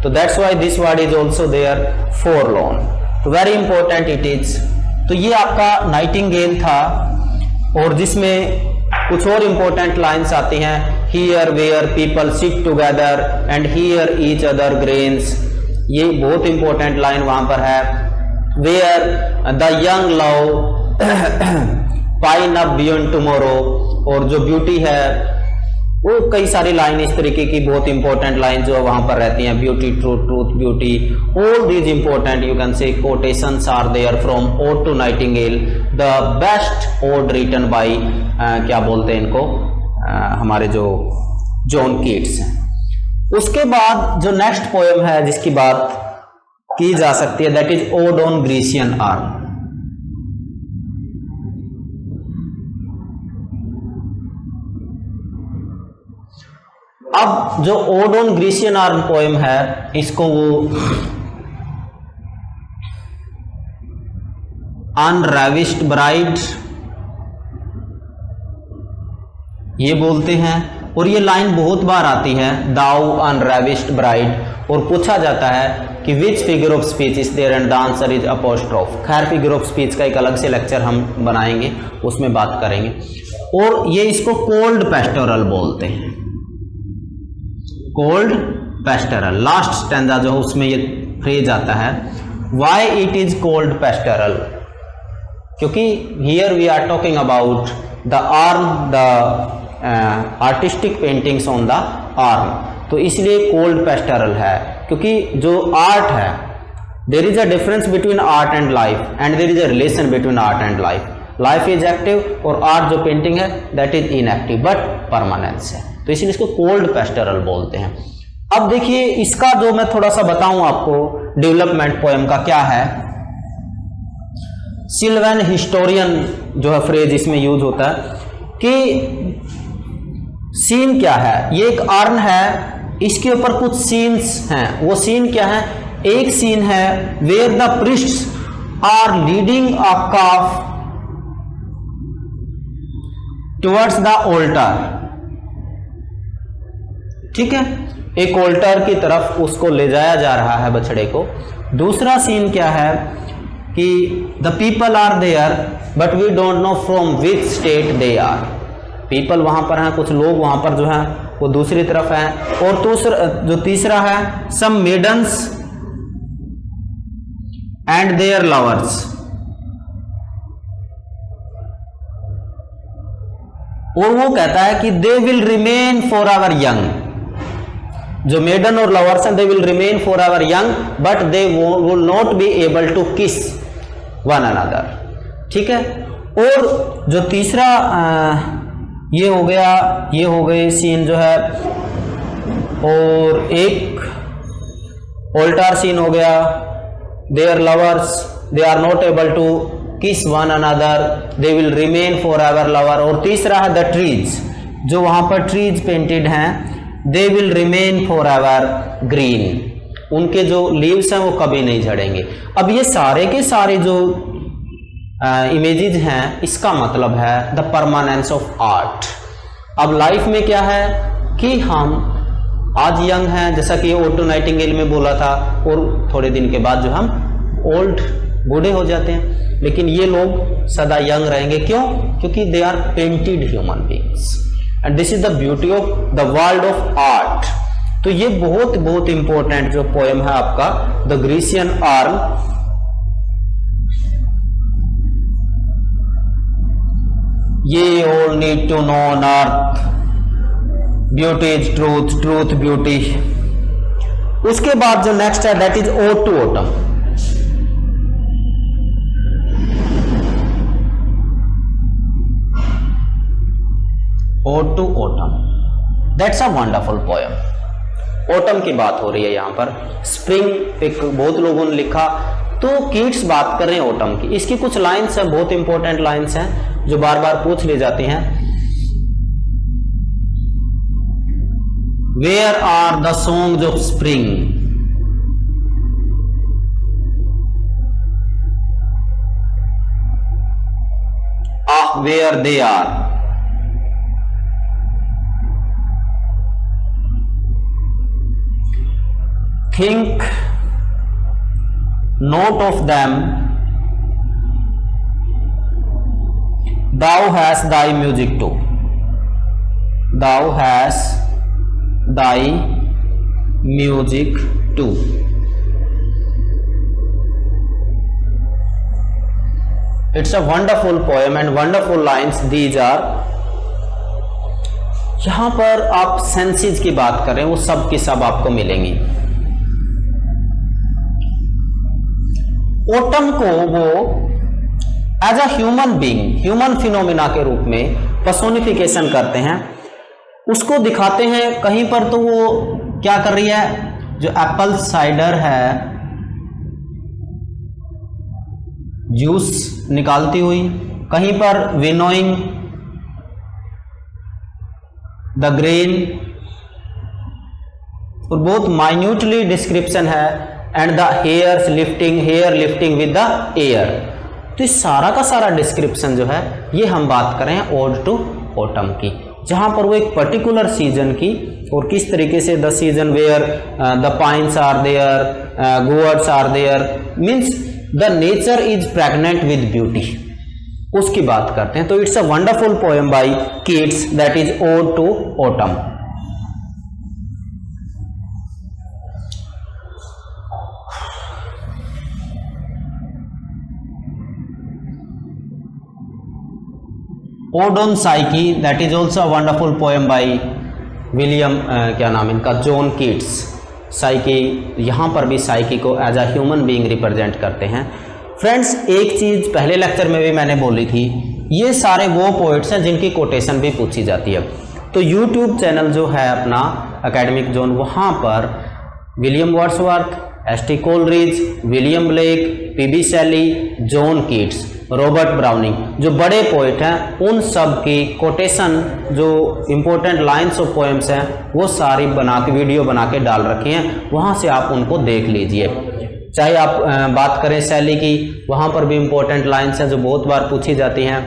तो that's why this word is also there, forlorn. तो वेरी इंपॉर्टेंट इट इज। तो ये आपका नाइटिंगेल था, और जिसमें कुछ और इंपॉर्टेंट लाइंस आती हैं, here where people sit together and hear each other groans, ये बहुत इंपॉर्टेंट लाइन वहां पर है। Where the young love pine up beyond tomorrow, और जो ब्यूटी है वो कई सारी लाइन इस तरीके की बहुत इंपॉर्टेंट लाइन जो वहां पर रहती हैं, beauty truth truth beauty, all these important you can say quotations are there from ode to nightingale, the best ode written by क्या बोलते हैं इनको, हमारे जो जॉन कीट्स हैं। उसके बाद जो नेक्स्ट पोएम है जिसकी बात की जा सकती है, that is odd on Grecian arm. अब जो odd on Grecian arm poem है, इसको वो अनरेविश्ड ब्राइड ये बोलते हैं, और ये लाइन बहुत बार आती है, दाउ अनरेविश्ड ब्राइड, और पूछा जाता है कि which figure of speech is there and the answer is apostrophe. खैर फिगर ऑफ स्पीच का एक अलग से लेक्चर हम बनाएंगे, उसमें बात करेंगे। और ये इसको कोल्ड पेस्टोरल बोलते हैं, कोल्ड पेस्टोरल। लास्ट स्टैंजा जो है उसमें ये फ्रेज आता है, why it is cold pastoral, क्योंकि here we are talking about the urn, the artistic paintings on the urn, तो इसलिए कोल्ड पेस्टोरल है। क्योंकि जो आर्ट है, there is a difference between art and life, and there is a relation between art and life. Life is active और आर्ट जो पेंटिंग है that is inactive but permanence है, तो इसलिए इसको कोल्ड पेस्टोरल बोलते हैं। अब देखिए इसका जो मैं थोड़ा सा बताऊं आपको डेवलपमेंट पोएम का क्या है। सिल्वेन हिस्टोरियन जो है फ्रेज इसमें यूज होता है कि सीन क्या है, ये एक आर्न है, इसके ऊपर कुछ सीन्स हैं। वो सीन क्या है, एक सीन है where the priests are leading a calf towards the altar, ठीक है, एक ऑल्टर की तरफ उसको ले जाया जा रहा है बछड़े को। दूसरा सीन क्या है कि the people are there but we don't know from which state they are. People वहां पर हैं, कुछ लोग वहां पर जो हैं वो दूसरी तरफ हैं। और जो तीसरा है, some maidens and their lovers, और वो कहता है कि they will remain for ever young, जो मेडन और लवर्स हैं they will remain for ever young but they will not be able to kiss one another, ठीक है। और जो तीसरा ये हो गया, ये हो गए सीन जो है, और एक ऑल्टर सीन हो गया, their lovers they are not able to kiss one another, they will remain for ever lover. और तीसरा है द ट्रीज, जो वहां पर ट्रीज पेंटेड हैं, they will remain for ever green, उनके जो लीव्स हैं वो कभी नहीं झड़ेंगे। अब ये सारे के सारे जो इमेजेस हैं, इसका मतलब है द परमानेंस ऑफ आर्ट। अब लाइफ में क्या है कि हम आज यंग हैं, जैसा कि ओटो नाइटिंगेल में बोला था, और थोड़े दिन के बाद जो हम ओल्ड बूढ़े हो जाते हैं, लेकिन ये लोग सदा यंग रहेंगे। क्यों? क्योंकि they are painted human beings and this is the beauty of the world of art. तो ये बहुत बहुत इंपॉर्टेंट जो पोएम है आपका द ग्रीसियन आर्म। ये all need to know on earth, beauty is truth, truth beauty. उसके बाद जो नेक्स्ट है that is ode to autumn. Ode to autumn, that's a wonderful poem. Autumn की बात हो रही है यहां पर, स्प्रिंग एक बहुत लोगों ने लिखा, तो कीट्स बात कर रहे हैं ऑटम की। इसकी कुछ लाइन्स हैं, बहुत इंपॉर्टेंट लाइन्स हैं जो बार बार पूछ ली जाती हैं। Where are the songs of spring, ah where they are, think not of them, thou hast thy music too, thou hast thy music too। It's a wonderful poem and wonderful lines these are। यहां पर आप सेंसेस की बात करें वो सब की सब आपको मिलेंगी। ऑटम को वो as a human being, human phenomena के रूप में पर्सोनिफिकेशन करते हैं, उसको दिखाते हैं। कहीं पर तो वो क्या कर रही है, जो एप्पल साइडर है जूस निकालती हुई, कहीं पर विनोइंग द ग्रेन, और बहुत माइन्यूटली डिस्क्रिप्शन है, and the hair lifting with the air. तो इस सारा का सारा डिस्क्रिप्शन जो है ये हम बात करें ओड टू ऑटम की, जहां पर वो एक पर्टिकुलर सीजन की और किस तरीके से the season where the pines are there, gourds are there, means the nature is pregnant with beauty, उसकी बात करते हैं। तो it's a wonderful poem by Keats that is ode to autumn. Ode on Psyche that is also a wonderful poem by William क्या नाम इनका, जॉन कीट्स। साइकी, यहाँ पर भी साइकी को as a human being represent करते हैं। फ्रेंड्स, एक चीज़ पहले लेक्चर में भी मैंने बोली थी, ये सारे वो पोइट्स हैं जिनकी कोटेशन भी पूछी जाती है। तो यूट्यूब चैनल जो है अपना एकेडमिक जोन, वहाँ पर William Wordsworth, S T. Coleridge, William Blake, P B. Shelley, John Keats, Robert Browning, जो बड़े पोइट हैं, उन सब की कोटेशन, जो इम्पोर्टेंट लाइन्स ऑफ पोएम्स हैं, वो सारी बना के वीडियो बना के डाल रखी हैं, वहाँ से आप उनको देख लीजिए। चाहे आप बात करें शैली की, वहाँ पर भी इम्पोर्टेंट लाइन्स हैं जो बहुत बार पूछी जाती हैं,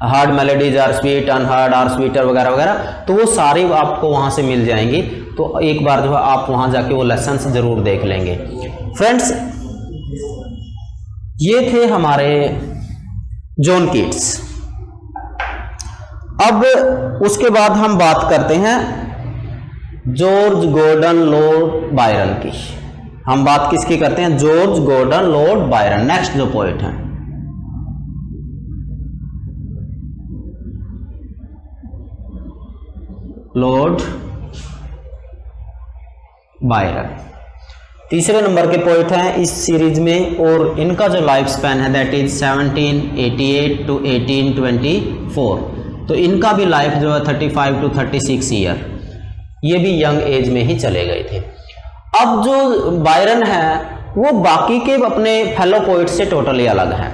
heard melodies are sweet, unheard are sweeter वगैरह वगैरह, तो वो सारी आपको वहाँ से मिल जाएंगी। तो एक बार जो है आप वहाँ जाके वो लेसन्स ज़रूर देख लेंगे। फ्रेंड्स, ये थे हमारे जॉन कीट्स। अब उसके बाद हम बात करते हैं जॉर्ज गॉर्डन लॉर्ड बायरन की। हम बात किसकी करते हैं, George Gordon Lord Byron, next जो पोइट हैं। लॉर्ड बायरन तीसरे नंबर के पोइट हैं इस सीरीज में, और इनका जो लाइफ स्पैन है दैट इज 1788 टू 1824। तो इनका भी लाइफ जो है 35 टू 36 ईयर, ये भी यंग एज में ही चले गए थे। अब जो बायरन है वो बाकी के अपने फेलो पोइट से टोटली अलग है।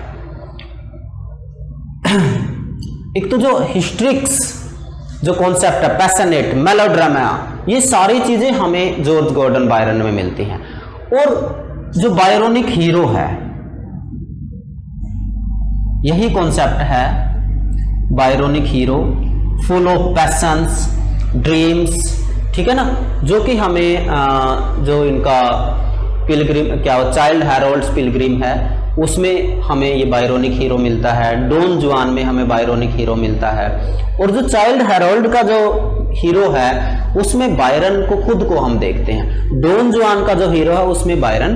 एक तो जो हिस्ट्रिक्स जो कॉन्सेप्ट है, पैशनेट, मेलोड्रामा, ये सारी चीजें हमें जॉर्ज गॉर्डन बायरन में मिलती हैं। और जो बायरोनिक हीरो है, यही कॉन्सेप्ट है Byronic hero, full of passions, dreams, ठीक है ना, जो कि हमें जो इनका पिलग्रिम क्या चाइल्ड हैरोल्ड्स पिलग्रिम है उसमें हमें ये बायरोनिक हीरो मिलता है। डॉन जुआन में हमें बायरोनिक हीरो मिलता है। और जो चाइल्ड हैरोल्ड का जो हीरो है उसमें बायरन को खुद को हम देखते हैं। डॉन जुआन का जो हीरो है उसमें बायरन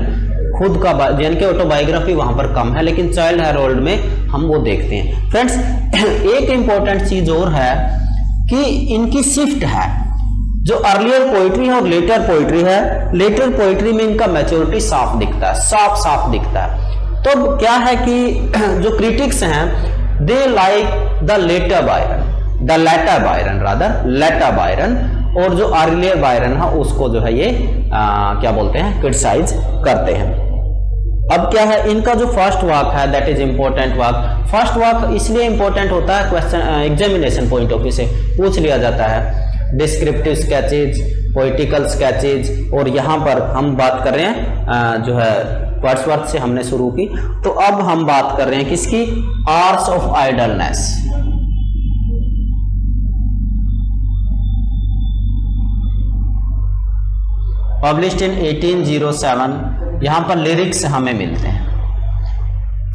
खुद का, यानी कि ऑटोबायोग्राफी वहां पर कम है, लेकिन चाइल्ड हैरोल्ड में हम वो देखते हैं। फ्रेंड्स, एक इंपॉर्टेंट चीज और है कि इनकी शिफ्ट है, जो अर्लियर पोइट्री है और लेटर पोइट्री है। लेटर पोइट्री में इनका मैच्योरिटी साफ दिखता है, साफ दिखता है। तो क्या है कि जो क्रिटिक्स हैं they like the later Byron, the later Byron rather, later Byron, और जो अर्लियर बायरन है उसको जो है ये क्या बोलते हैं, क्रिटिसाइज करते हैं। अब क्या है, इनका जो फर्स्ट वर्क है that is important work. First work इसलिए इंपॉर्टेंट होता है, question examination point of view से पूछ लिया जाता है। डिस्क्रिप्टिव स्केचेज, पोइटिकल स्केचेज, और यहाँ पर हम बात कर रहे हैं जो है वर्ड्सवर्थ से हमने शुरू की, तो अब हम बात कर रहे हैं किसकी, arts of idleness. Published in 1807। यहां पर लिरिक्स हमें मिलते हैं।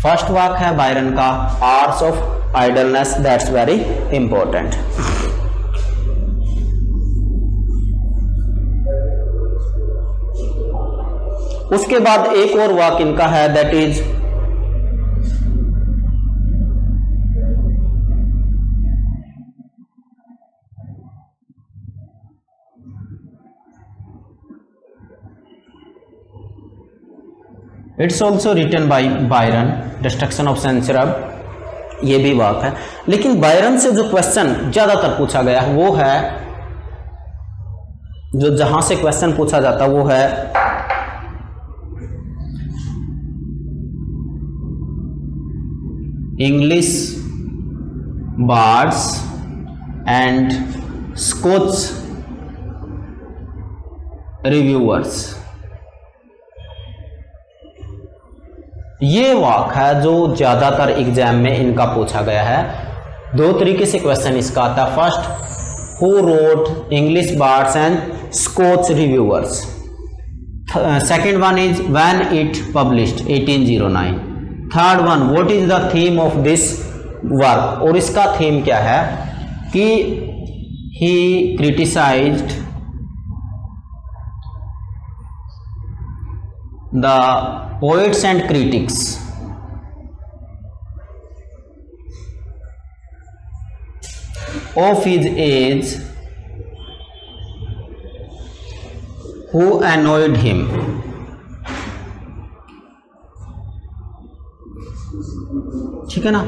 फर्स्ट वर्क है बायरन का arts of idleness, that's very important. उसके बाद एक और वर्क इनका है that is it's also written by Byron, destruction of Sennacherib, ये भी वाक है। लेकिन बायरन से जो क्वेश्चन ज्यादातर पूछा गया वो है, जो जहां से क्वेश्चन पूछा जाता वो है English bards and Scotch reviewers. ये वाक है जो ज्यादातर एग्जाम में इनका पूछा गया है। दो तरीके से क्वेश्चन इसका आता है। First, who wrote English bards and Scotch reviewers. Second one is when it published 1809। Third one, what is the theme of this work, और इसका थीम क्या है कि he criticized the poets and critics of his age who annoyed him। ठीक है ना।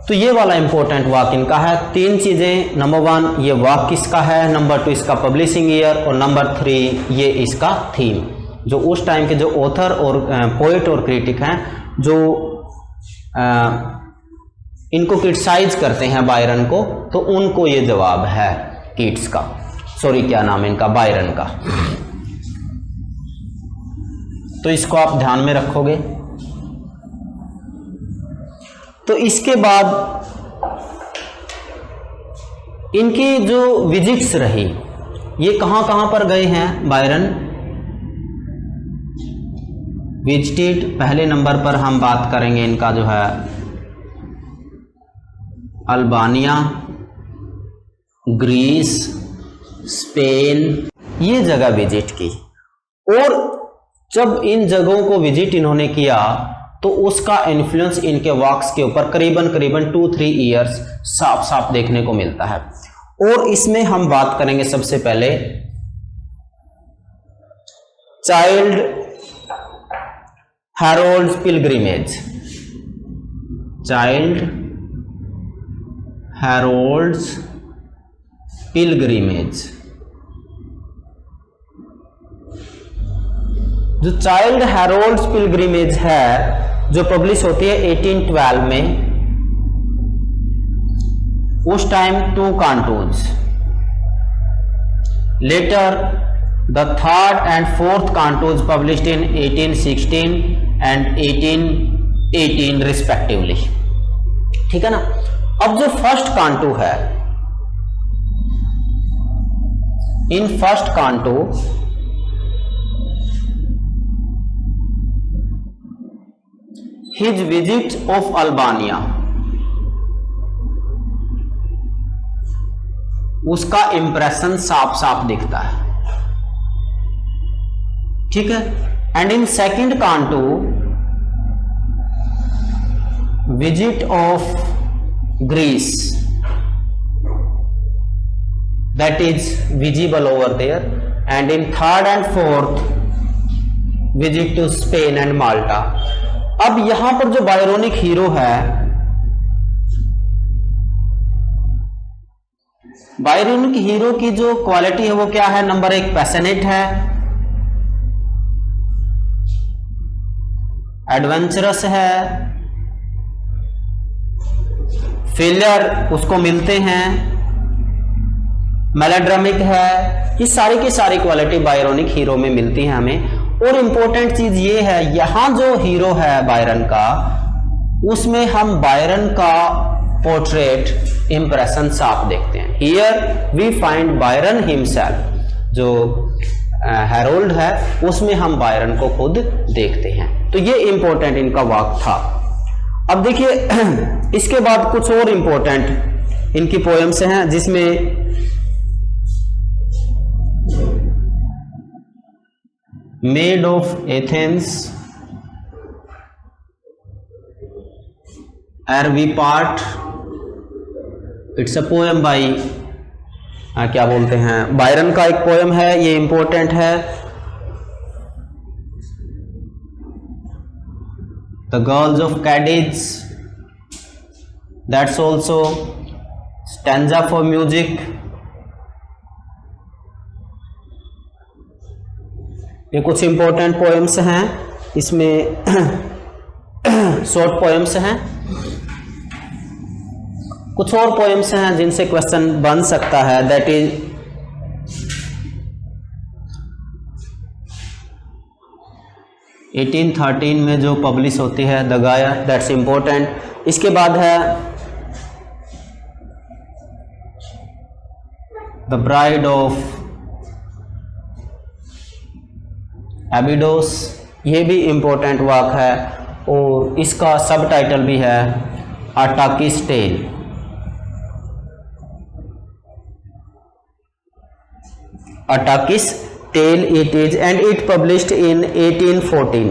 तो ये वाला इंपॉर्टेंट वाक इनका है। तीन चीजें, नंबर वन ये वाक किसका है, नंबर टू इसका पब्लिशिंग ईयर, और नंबर थ्री ये इसका थीम। जो उस टाइम के जो ऑथर और पोएट और क्रिटिक हैं जो इनको क्रिटिसाइज करते हैं बायरन को, तो उनको ये जवाब है कीट्स का, सॉरी क्या नाम है इनका, बायरन का। तो इसको आप ध्यान में रखोगे। तो इसके बाद इनकी जो विजिट्स रही, ये कहां कहां पर गए हैं बायरन, विजिटेड। पहले नंबर पर हम बात करेंगे इनका जो है अल्बानिया, ग्रीस, स्पेन, ये जगह विजिट की। और जब इन जगहों को विजिट इन्होंने किया तो उसका इन्फ्लुएंस इनके वर्क्स के ऊपर करीबन 2-3 ईयर्स साफ साफ देखने को मिलता है। और इसमें हम बात करेंगे सबसे पहले Childe Harold's pilgrimage. Childe Harold's pilgrimage. जो चाइल्ड हैरोल्ड्स पिलग्रिमेज है, जो पब्लिश होती है 1812 में, उस time 2 cantos. Later the third and fourth cantos published in 1816 and 1818 respectively। ठीक है ना। अब जो फर्स्ट कांटो है, in first canto his visit of Albania, उसका इंप्रेशन साफ साफ दिखता है। ठीक है। And in second canto visit of Greece, that is visible over there, and in third and fourth visit to Spain and Malta। अब यहां पर जो बायरोनिक हीरो है, बायरोनिक हीरो की जो क्वालिटी है वो क्या है, नंबर 1 पैशनेट है, एडवेंचरस है, फेलियर उसको मिलते हैं, मेलोड्रामिक है। ये सारी की सारी क्वालिटी बायरोनिक हीरो में मिलती है हमें। और इंपॉर्टेंट चीज ये है, यहां जो हीरो है बायरन का, उसमें हम बायरन का पोर्ट्रेट इंप्रेशन साफ देखते हैं। Here we find Byron himself, जो हैरोल्ड है उसमें हम बायरन को खुद देखते हैं। तो ये इंपॉर्टेंट इनका वाक था। अब देखिए इसके बाद कुछ और इंपॉर्टेंट इनकी पोएम्स हैं, जिसमें मेड ऑफ एथेंस, एरवी part, it's a poem by क्या बोलते हैं, बायरन का एक पोएम है, ये इंपॉर्टेंट है। The Girls of Cadiz, that's also stanza for music. ये कुछ इंपॉर्टेंट पोएम्स हैं, इसमें शॉर्ट पोएम्स हैं, कुछ और पोएम्स हैं जिनसे क्वेश्चन बन सकता है। दैट इज 1813 में जो पब्लिश होती है द गाया, दैट्स इम्पोर्टेंट। इसके बाद है द ब्राइड ऑफ एबिडोस, ये भी इम्पोर्टेंट वर्क है और इसका सब टाइटल भी है a Turkish tale. A Turkish tale it is, and it published in 1814.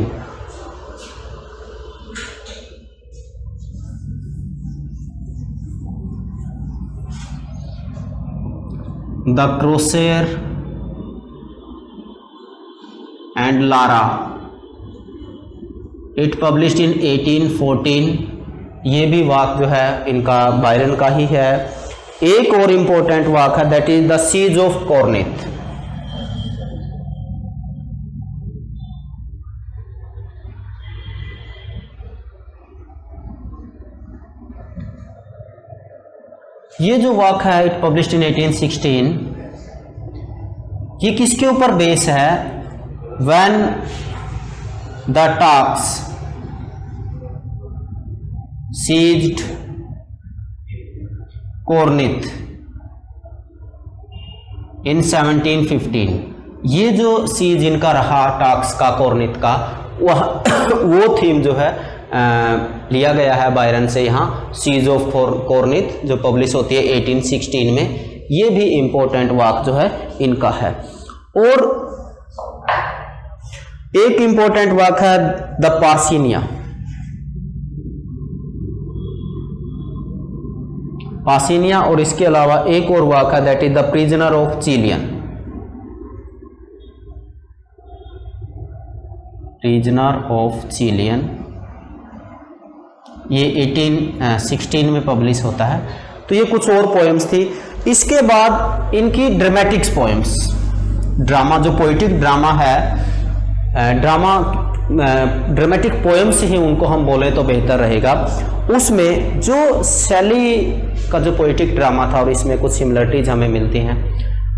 The Crosier and Lara, it published in 1814. ये भी वाक जो है इनका बायरन का ही है। एक और इम्पोर्टेंट वाक है that is the siege of Corinth. ये जो वर्क है इट पब्लिश्ड इन 1816, ये किसके ऊपर बेस है? व्हेन द टर्क्स सीज्ड कॉर्निथ इन 1715। ये जो सीज इनका रहा टर्क्स का कॉर्निथ का, वो थीम जो है लिया गया है बायरन से यहाँ, सीज ऑफ कॉर्निथ जो पब्लिश होती है 1816 में। ये भी इम्पोर्टेंट वर्क जो है इनका है। और एक इम्पोर्टेंट वर्क है द पार्सिनिया। पार्सिनिया और इसके अलावा एक और वर्क है that is the prisoner of Chilean. Prisoner of Chilean ये 1816 में पब्लिश होता है। तो ये कुछ और पोएम्स थी। इसके बाद इनकी ड्रामेटिक्स पोएम्स, ड्रामा जो पोइटिक ड्रामा है, ड्रामेटिक पोएम्स ही उनको हम बोले तो बेहतर रहेगा। उसमें जो शैली का जो पोइटिक ड्रामा था और इसमें कुछ सिमिलरिटीज हमें मिलती हैं,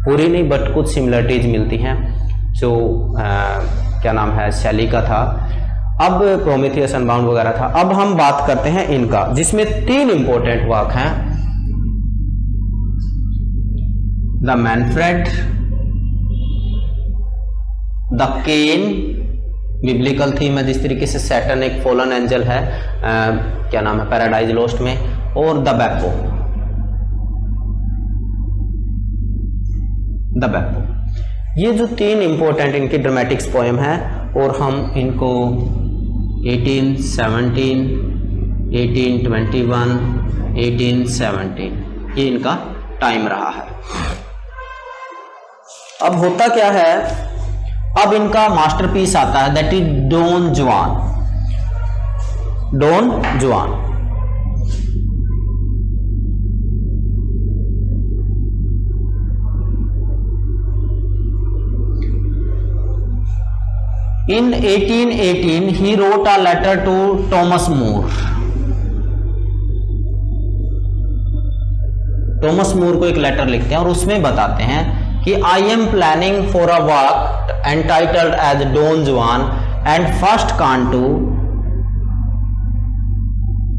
पूरी नहीं बट कुछ सिमिलरिटीज मिलती हैं। जो क्या नाम है शैली का था, अब प्रोमेथियस अनबाउंड वगैरह था। अब हम बात करते हैं इनका, जिसमें 3 इंपॉर्टेंट वर्क हैं। The Manfred, the Cain, biblical theme है जिस तरीके से सैटर्न एक फॉलन एंजल है, क्या नाम है पैराडाइज लॉस्ट में, और द बेप्पो। द बेप्पो, ये जो 3 इंपॉर्टेंट इनकी ड्रामेटिक्स पोएम है और हम इनको 1817, 1821, 1817 ये इनका टाइम रहा है। अब होता क्या है, अब इनका मास्टरपीस आता है दैट इज डॉन जुआन। डॉन जुआन In 1818 he wrote a letter to Thomas More. Thomas More को एक लेटर लिखते हैं और उसमें बताते हैं कि I am planning for a work entitled as Don Juan and first canto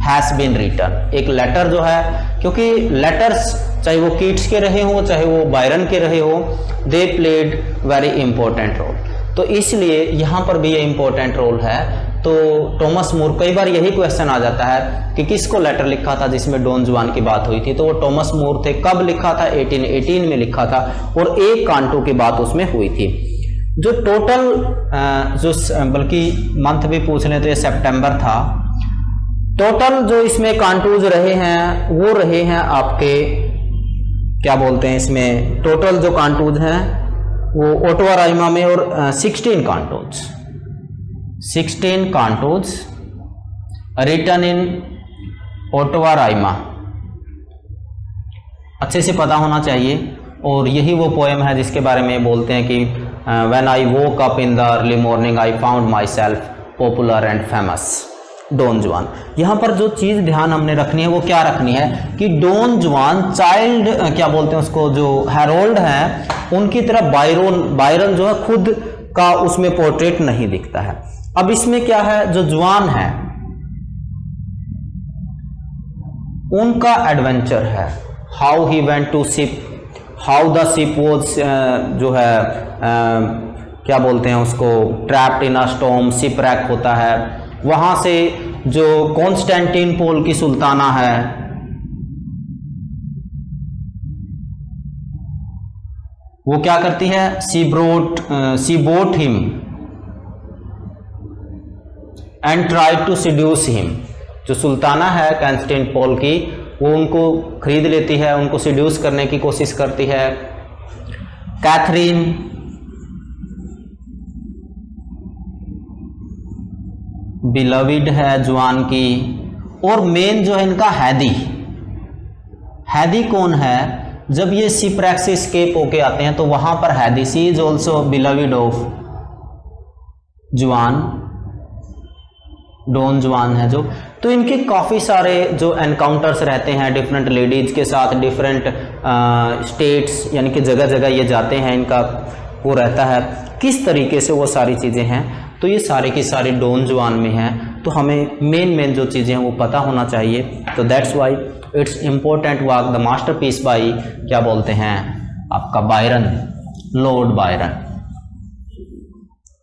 has been written. एक लेटर जो है, क्योंकि लेटर्स चाहे वो कीट्स के रहे हो चाहे वो बायरन के रहे हो, they played very important role. तो इसलिए यहाँ पर भी ये इंपॉर्टेंट रोल है। तो टॉमस मूर, कई बार यही क्वेश्चन आ जाता है कि किसको लेटर लिखा था जिसमें डॉन जुआन की बात हुई थी, तो वो टॉमस मूर थे। कब लिखा था? 1818 में लिखा था और एक कांटो की बात उसमें हुई थी। जो टोटल जो बल्कि मंथ भी पूछ लें तो ये सितंबर था। टोटल जो इसमें कांटोज रहे हैं वो रहे हैं आपके, क्या बोलते हैं इसमें, टोटल जो कांटोज हैं वो ओटवा राइमा में और 16 कांटोज रिटन इन ओटवा राइमा, अच्छे से पता होना चाहिए। और यही वो पोएम है जिसके बारे में बोलते हैं कि when I woke up in the early morning I found myself popular and famous, Don Juan. यहाँ पर जो चीज़ ध्यान हमने रखनी है वो क्या रखनी है कि डॉन जुआन चाइल्ड क्या बोलते हैं उसको, जो हैरोल्ड है उनकी तरह बायरन जो है खुद का उसमें पोर्ट्रेट नहीं दिखता है। अब इसमें क्या है, जो जुआन है उनका एडवेंचर है, how he went to ship, how the ship was जो है क्या बोलते हैं उसको, trapped in a storm, shipwreck होता है। वहां से जो कॉन्स्टेंटिनोपल की सुल्ताना है वो क्या करती है, she bought him and tried to seduce him. जो सुल्ताना है कॉन्स्टेंटिनोपल की वो उनको खरीद लेती है, उनको सिड्यूस करने की कोशिश करती है। कैथरीन बिलविड है जुआन की। और मेन जो है इनका हैदी। हैदी कौन है, जब ये शिपरैक से एस्केप होके आते हैं तो वहां पर हैदी, सी इज ऑल्सो बिलविड ऑफ जुआन, डॉन जुआन है जो। तो इनके काफ़ी सारे जो एनकाउंटर्स रहते हैं डिफरेंट लेडीज के साथ, डिफरेंट स्टेट्स, यानी कि जगह जगह ये जाते हैं, इनका वो रहता है किस तरीके से वो सारी चीज़ें हैं। तो ये सारी की सारी डॉन जुआन में हैं, तो हमें मेन जो चीज़ें हैं वो पता होना चाहिए। तो that's why it's important work, the masterpiece by क्या बोलते हैं आपका बायरन, लॉर्ड बायरन।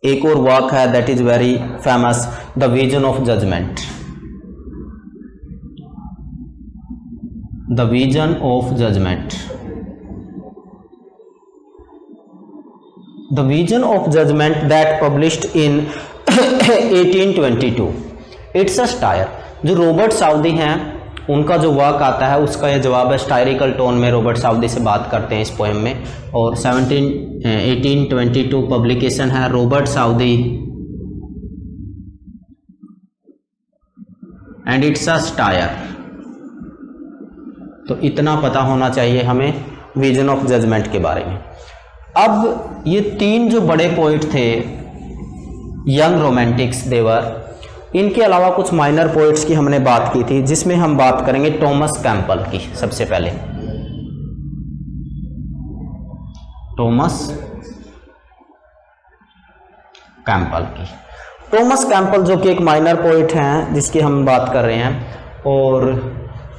एक और वर्क है that is very famous, the vision of judgement, the vision of judgement. The vision of judgement that published in 1822, it's a satire. जो रॉबर्ट साउदी हैं उनका जो वर्क आता है उसका ये जवाब है, स्टायरिकल टोन में रॉबर्ट साउदी से बात करते हैं इस पोएम में। और 1822 पब्लिकेशन है, Robert Southey, and it's a satire. तो इतना पता होना चाहिए हमें विजन ऑफ जजमेंट के बारे में। अब ये तीन जो बड़े पोइट थे यंग रोमांटिक्स देवर, इनके अलावा कुछ माइनर पोइट्स की हमने बात की थी, जिसमें हम बात करेंगे टॉमस कैंपबेल की। सबसे पहले टॉमस कैंपबेल की। टॉमस कैंपबेल जो कि एक माइनर पोइट हैं जिसकी हम बात कर रहे हैं, और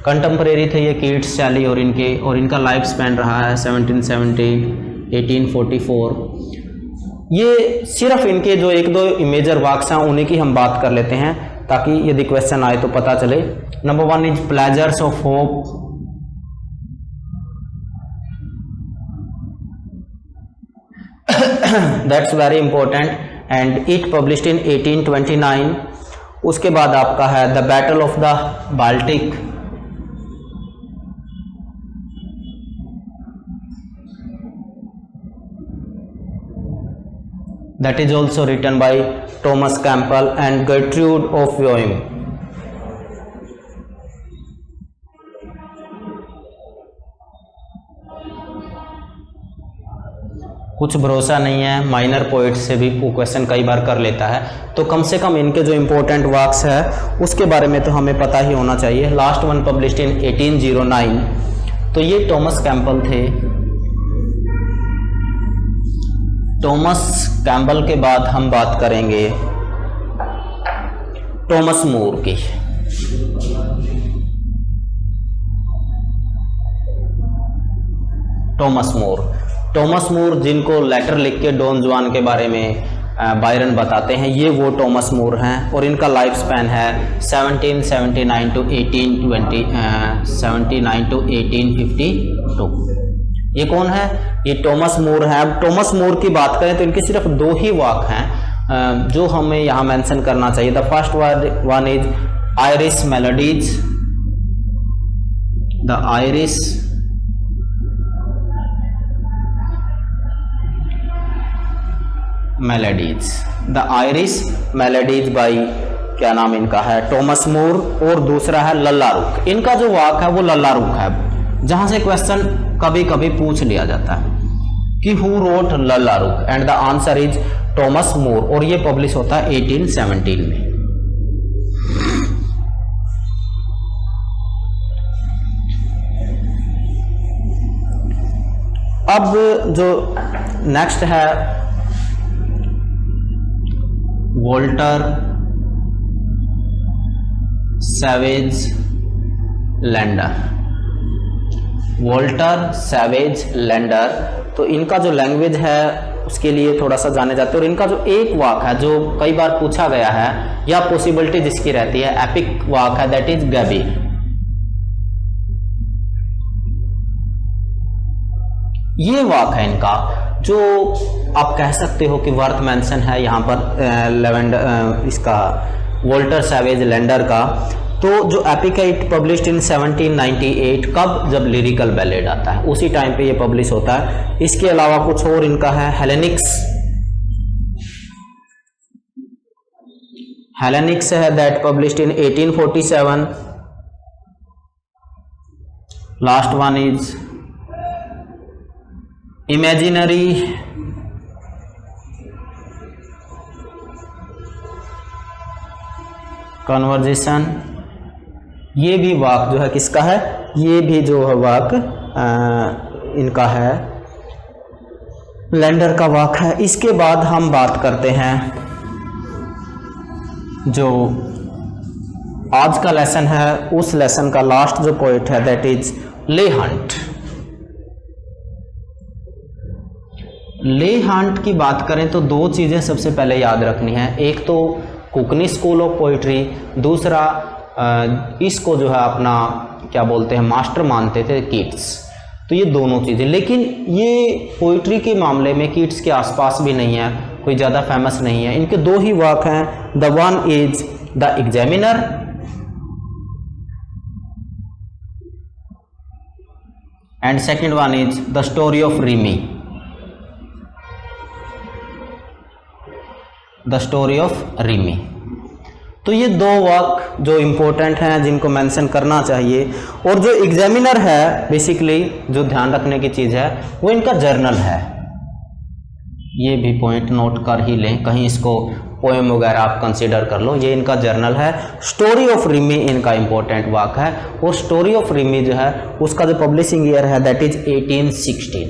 कंटेम्परेरी थे ये कीट्स, शैली और इनका लाइफ स्पैन रहा है 1770 1844। ये सिर्फ इनके जो एक दो मेजर वर्क्स हैं उन्हीं की हम बात कर लेते हैं, ताकि यदि क्वेश्चन आए तो पता चले। Number 1 is pleasures of hope, that's very important and it published इन 1829। उसके बाद आपका है the battle of the Baltic, that is also written by Thomas Campbell, and Gertrude of Yoim। कुछ भरोसा नहीं है, माइनर पोइट से भी क्वेश्चन कई बार कर लेता है, तो कम से कम इनके जो इम्पोर्टेंट वर्क्स है उसके बारे में तो हमें पता ही होना चाहिए। लास्ट वन पब्लिश्ड इन 1809, तो ये टॉमस कैंपबेल थे। टॉमस कैंपबेल के बाद हम बात करेंगे टॉमस मूर की। टॉमस मूर जिनको लेटर लिख के डॉन जुआन के बारे में बायरन बताते हैं, ये वो टॉमस मूर हैं, और इनका लाइफ स्पैन है 1779 to 1852। ये कौन है, ये टॉमस मूर है। अब टॉमस मूर की बात करें तो इनके सिर्फ दो ही वर्क हैं जो हमें यहाँ मेंशन करना चाहिए। The first one is Irish melodies, the Irish melodies, the Irish melodies by क्या नाम इनका है, टॉमस मोर, और दूसरा है लल्ला रुख। इनका जो वाक है वो लल्ला रुख है, जहां से क्वेश्चन कभी कभी पूछ लिया जाता है कि who wrote Lalla Rookh, and the answer is Thomas Moore, और ये पब्लिश होता है 1817 में। अब जो नेक्स्ट है Walter savage lander. Walter savage lander, तो इनका जो लैंग्वेज है उसके लिए थोड़ा सा जाने जाते हैं, और इनका जो एक वाक है जो कई बार पूछा गया है या पॉसिबिलिटी जिसकी रहती है, एपिक वाक है, दैट इज गैबी। ये वाक है इनका जो आप कह सकते हो कि वर्थ मेंशन है यहाँ पर इसका वॉल्टर सैवेज लैंडर का। तो जो एपिक है इट पब्लिश्ड इन 1798, कब, जब लिरिकल बैलेड आता है उसी टाइम पे ये पब्लिश होता है। इसके अलावा कुछ और इनका है हेलेनिक्स है, that published in 1847। Last one is imaginary conversation. ये भी वाक जो है किसका है, ये भी जो है वाक इनका है, लैंडर का वाक है। इसके बाद हम बात करते हैं जो आज का लेसन है, उस लेसन का लास्ट जो पोइट है दैट इज ले हंट। ले हंट की बात करें तो दो चीज़ें सबसे पहले याद रखनी है, एक तो कुकनी स्कूल ऑफ पोइट्री, दूसरा इसको जो है अपना क्या बोलते हैं मास्टर मानते थे कीट्स। तो ये दोनों चीज़ें, लेकिन ये पोइट्री के मामले में कीट्स के आसपास भी नहीं है, कोई ज़्यादा फेमस नहीं है। इनके दो ही वर्क हैं, the one is the examiner and second one is the story of Rimi, the story of Rimi. तो ये दो वर्क जो इम्पोर्टेंट हैं जिनको मेंशन करना चाहिए। और जो एग्जामिनर है बेसिकली जो ध्यान रखने की चीज़ है वो इनका जर्नल है, ये भी पॉइंट नोट कर ही लें, कहीं इसको पोएम वगैरह आप कंसीडर कर लो। ये इनका जर्नल है। स्टोरी ऑफ रिमी इनका इम्पोर्टेंट वर्क है, और स्टोरी ऑफ रिमी जो है उसका जो पब्लिशिंग ईयर है दैट इज 1816।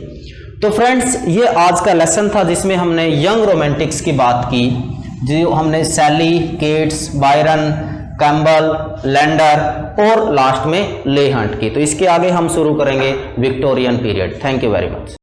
तो फ्रेंड्स ये आज का लेसन था जिसमें हमने यंग रोमांटिक्स की बात की, जो हमने सैली, केट्स, बायरन, कैम्बल, लैंडर और लास्ट में ले हंट की। तो इसके आगे हम शुरू करेंगे Victorian period. Thank you very much.